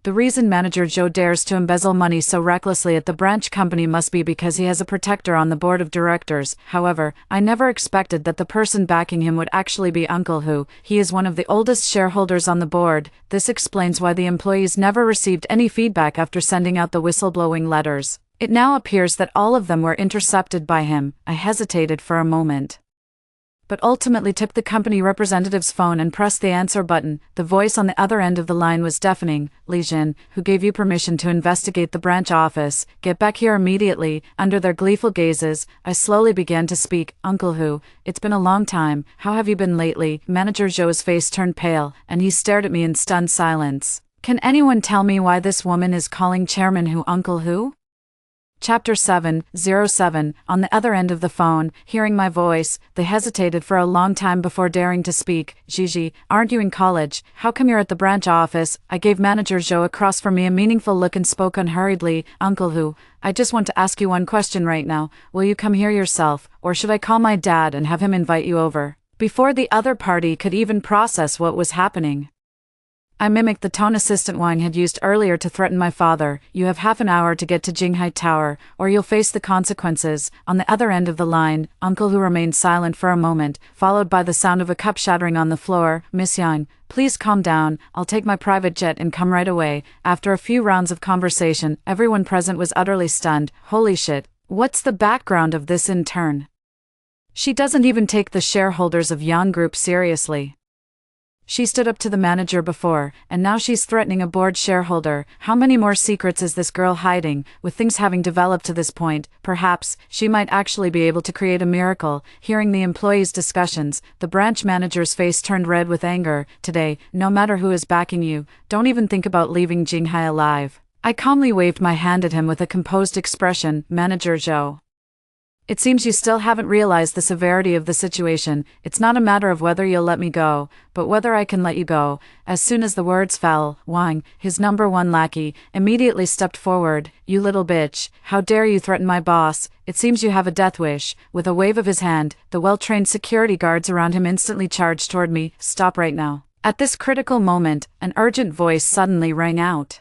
The reason Manager Zhou dares to embezzle money so recklessly at the branch company must be because he has a protector on the board of directors. However, I never expected that the person backing him would actually be Uncle Hu. He is one of the oldest shareholders on the board. This explains why the employees never received any feedback after sending out the whistleblowing letters. It now appears that all of them were intercepted by him. I hesitated for a moment, but ultimately took the company representative's phone and pressed the answer button. The voice on the other end of the line was deafening. Li Jin, who gave you permission to investigate the branch office, get back here immediately. Under their gleeful gazes, I slowly began to speak. Uncle Hu, it's been a long time. How have you been lately? Manager Zhou's face turned pale, and he stared at me in stunned silence. Can anyone tell me why this woman is calling Chairman Hu Uncle Hu? Chapter 707. On the other end of the phone, hearing my voice, they hesitated for a long time before daring to speak. Gigi, aren't you in college? How come you're at the branch office? I gave Manager Joe across from me a meaningful look and spoke unhurriedly. Uncle Who, I just want to ask you one question right now. Will you come here yourself, or should I call my dad and have him invite you over? Before the other party could even process what was happening, I mimicked the tone Assistant Wang had used earlier to threaten my father. You have half an hour to get to Jinghai Tower, or you'll face the consequences. On the other end of the line, Uncle Who remained silent for a moment, followed by the sound of a cup shattering on the floor. Miss Yang, please calm down. I'll take my private jet and come right away. After a few rounds of conversation, everyone present was utterly stunned. Holy shit, what's the background of this in turn? She doesn't even take the shareholders of Yang Group seriously. She stood up to the manager before, and now she's threatening a board shareholder. How many more secrets is this girl hiding? With things having developed to this point, perhaps she might actually be able to create a miracle. Hearing the employees' discussions, the branch manager's face turned red with anger. Today, no matter who is backing you, don't even think about leaving Jinghai alive. I calmly waved my hand at him with a composed expression. Manager Zhou, it seems you still haven't realized the severity of the situation. It's not a matter of whether you'll let me go, but whether I can let you go. As soon as the words fell, Wang, his number one lackey, immediately stepped forward. You little bitch, how dare you threaten my boss? It seems you have a death wish. With a wave of his hand, the well-trained security guards around him instantly charged toward me. Stop right now. At this critical moment, an urgent voice suddenly rang out.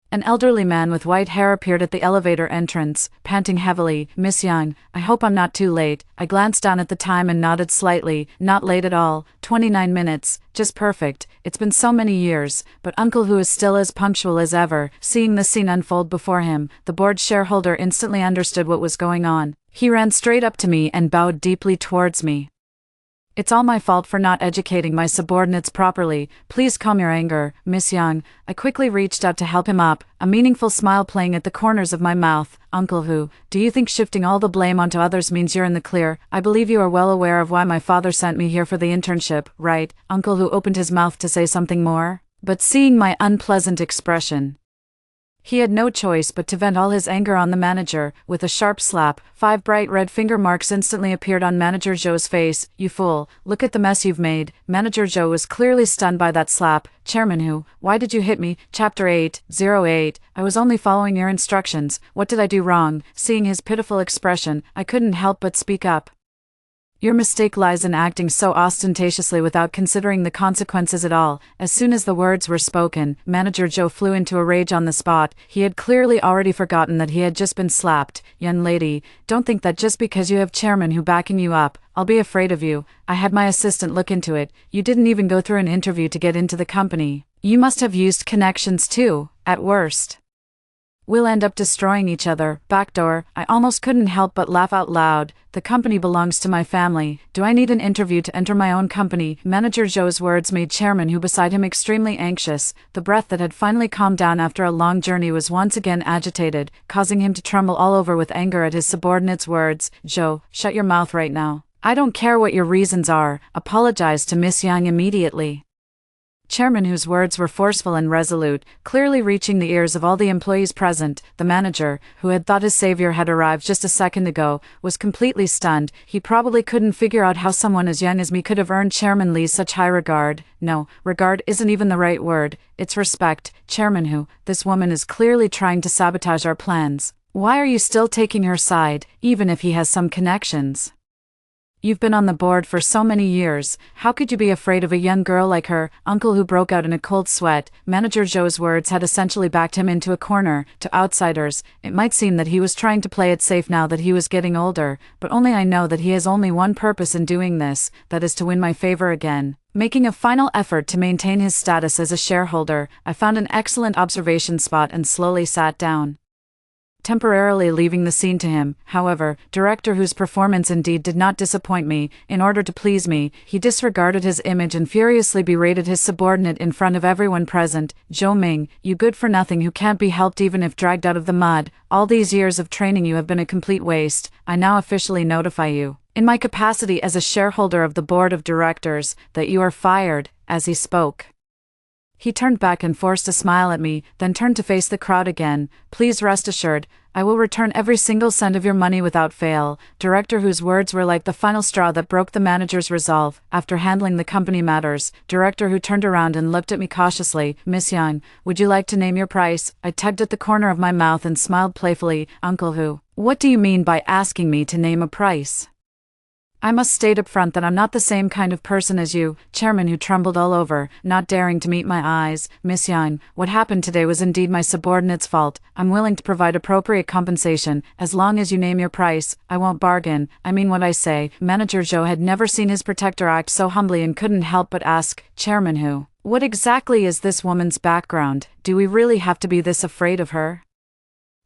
An elderly man with white hair appeared at the elevator entrance, panting heavily. Miss Yang, I hope I'm not too late. I glanced down at the time and nodded slightly. Not late at all. 29 minutes. Just perfect. It's been so many years, but Uncle Who is still as punctual as ever. Seeing the scene unfold before him, the board shareholder instantly understood what was going on. He ran straight up to me and bowed deeply towards me. It's all my fault for not educating my subordinates properly. Please calm your anger, Miss Yang. I quickly reached out to help him up, a meaningful smile playing at the corners of my mouth. Uncle Who, do you think shifting all the blame onto others means you're in the clear? I believe you are well aware of why my father sent me here for the internship, right? Uncle Who opened his mouth to say something more, but seeing my unpleasant expression, he had no choice but to vent all his anger on the manager. With a sharp slap, 5 bright red finger marks instantly appeared on Manager Zhou's face. You fool, look at the mess you've made. Manager Zhou was clearly stunned by that slap. Chairman Who, why did you hit me? Chapter 808. I was only following your instructions. What did I do wrong? Seeing his pitiful expression, I couldn't help but speak up. Your mistake lies in acting so ostentatiously without considering the consequences at all. As soon as the words were spoken, Manager Zhou flew into a rage on the spot. He had clearly already forgotten that he had just been slapped. Young lady, don't think that just because you have Chairman Who backing you up, I'll be afraid of you. I had my assistant look into it. You didn't even go through an interview to get into the company. You must have used connections too, at worst. We'll end up destroying each other. Backdoor. I almost couldn't help but laugh out loud. The company belongs to my family. Do I need an interview to enter my own company? Manager Zhou's words made Chairman Who beside him extremely anxious. The breath that had finally calmed down after a long journey was once again agitated, causing him to tremble all over with anger at his subordinate's words. Zhou, shut your mouth right now. I don't care what your reasons are. Apologize to Miss Yang immediately. Chairman Whose words were forceful and resolute, clearly reaching the ears of all the employees present. The manager, who had thought his savior had arrived just a second ago, was completely stunned. He probably couldn't figure out how someone as young as me could have earned Chairman Lee's such high regard. No, regard isn't even the right word. It's respect. Chairman Who, this woman is clearly trying to sabotage our plans. Why are you still taking her side, even if he has some connections? You've been on the board for so many years. How could you be afraid of a young girl like her? Uncle Who broke out in a cold sweat. Manager Zhou's words had essentially backed him into a corner. To outsiders, it might seem that he was trying to play it safe now that he was getting older, but only I know that he has only one purpose in doing this, that is to win my favor again. Making a final effort to maintain his status as a shareholder, I found an excellent observation spot and slowly sat down, temporarily leaving the scene to him. However, director whose performance indeed did not disappoint me. In order to please me, he disregarded his image and furiously berated his subordinate in front of everyone present. Zhou Ming, you good for nothing who can't be helped even if dragged out of the mud. All these years of training you have been a complete waste. I now officially notify you, in my capacity as a shareholder of the board of directors, that you are fired. As he spoke, he turned back and forced a smile at me, then turned to face the crowd again. Please rest assured, I will return every single cent of your money without fail. Director whose words were like the final straw that broke the manager's resolve. After handling the company matters, Director who turned around and looked at me cautiously. Miss Young, would you like to name your price? I tugged at the corner of my mouth and smiled playfully. Uncle who? What do you mean by asking me to name a price? I must state up front that I'm not the same kind of person as you, Chairman who trembled all over, not daring to meet my eyes. Miss Young, what happened today was indeed my subordinate's fault. I'm willing to provide appropriate compensation, as long as you name your price. I won't bargain, I mean what I say. Manager Zhou had never seen his protector act so humbly and couldn't help but ask, Chairman who? What exactly is this woman's background? Do we really have to be this afraid of her?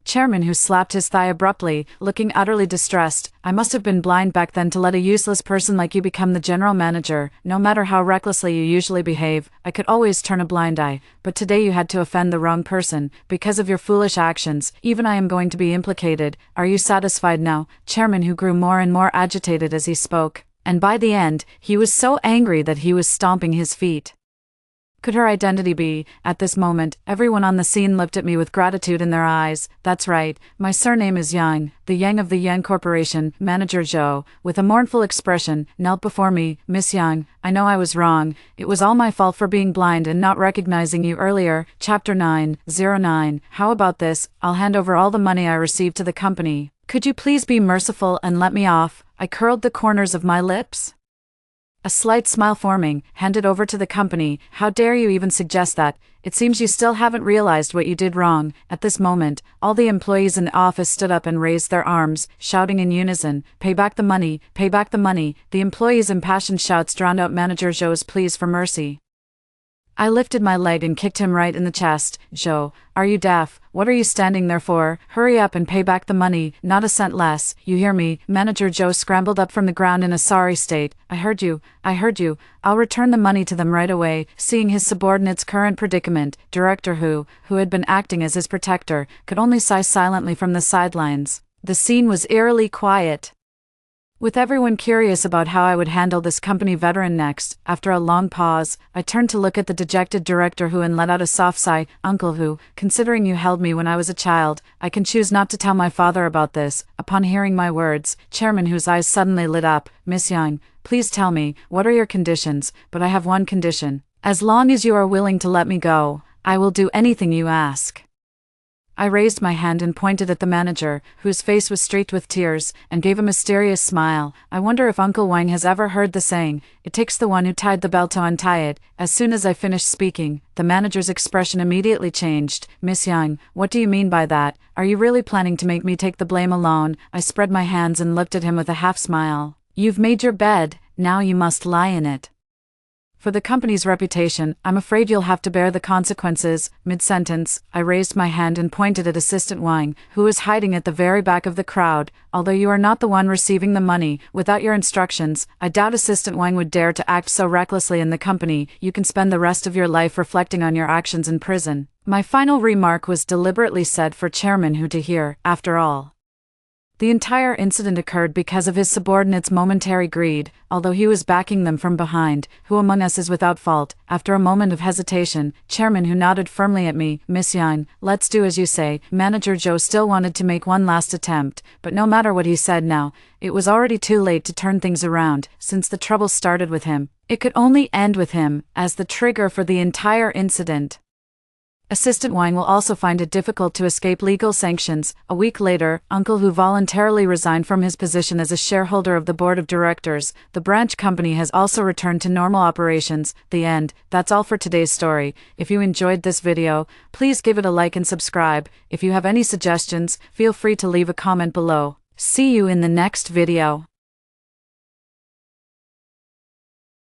Chairman who slapped his thigh abruptly, looking utterly distressed. I must have been blind back then to let a useless person like you become the general manager. No matter how recklessly you usually behave, I could always turn a blind eye, but today you had to offend the wrong person. Because of your foolish actions, even I am going to be implicated. Are you satisfied now? Chairman who grew more and more agitated as he spoke, and by the end, he was so angry that he was stomping his feet. Could her identity be? At this moment, everyone on the scene looked at me with gratitude in their eyes. That's right, my surname is Yang, the Yang of the Yang Corporation. Manager Zhou, with a mournful expression, knelt before me. Miss Yang, I know I was wrong. It was all my fault for being blind and not recognizing you earlier. Chapter 909. How about this? I'll hand over all the money I received to the company. Could you please be merciful and let me off? I curled the corners of my lips, a slight smile forming, handed over to the company. How dare you even suggest that? It seems you still haven't realized what you did wrong. At this moment, all the employees in the office stood up and raised their arms, shouting in unison, pay back the money, pay back the money. The employees' impassioned shouts drowned out Manager Zhou's pleas for mercy. I lifted my leg and kicked him right in the chest. Zhou, are you deaf? What are you standing there for? Hurry up and pay back the money, not a cent less. You hear me? Manager Zhou scrambled up from the ground in a sorry state. I heard you. I'll return the money to them right away. Seeing his subordinate's current predicament, Director who had been acting as his protector, could only sigh silently from the sidelines. The scene was eerily quiet, with everyone curious about how I would handle this company veteran next. After a long pause, I turned to look at the dejected Director who and let out a soft sigh. Uncle who, considering you held me when I was a child, I can choose not to tell my father about this. Upon hearing my words, Chairman whose eyes suddenly lit up. Miss Yang, please tell me, what are your conditions? But I have one condition. As long as you are willing to let me go, I will do anything you ask. I raised my hand and pointed at the manager, whose face was streaked with tears, and gave a mysterious smile. I wonder if Uncle Wang has ever heard the saying, it takes the one who tied the bell to untie it. As soon as I finished speaking, the manager's expression immediately changed. Miss Yang, what do you mean by that? Are you really planning to make me take the blame alone? I spread my hands and looked at him with a half smile. You've made your bed, now you must lie in it. For the company's reputation, I'm afraid you'll have to bear the consequences. Mid-sentence, I raised my hand and pointed at Assistant Wang, who was hiding at the very back of the crowd. Although you are not the one receiving the money, without your instructions, I doubt Assistant Wang would dare to act so recklessly in the company. You can spend the rest of your life reflecting on your actions in prison. My final remark was deliberately said for Chairman Hu to hear. After all, the entire incident occurred because of his subordinate's momentary greed, although he was backing them from behind. Who among us is without fault? After a moment of hesitation, Chairman Hu nodded firmly at me. Miss Yang, let's do as you say. Manager Zhou still wanted to make one last attempt, but no matter what he said now, it was already too late to turn things around. Since the trouble started with him, it could only end with him, as the trigger for the entire incident. Assistant Wang will also find it difficult to escape legal sanctions. A week later, Uncle Hu voluntarily resigned from his position as a shareholder of the board of directors. The branch company has also returned to normal operations. The end. That's all for today's story. If you enjoyed this video, please give it a like and subscribe. If you have any suggestions, feel free to leave a comment below. See you in the next video.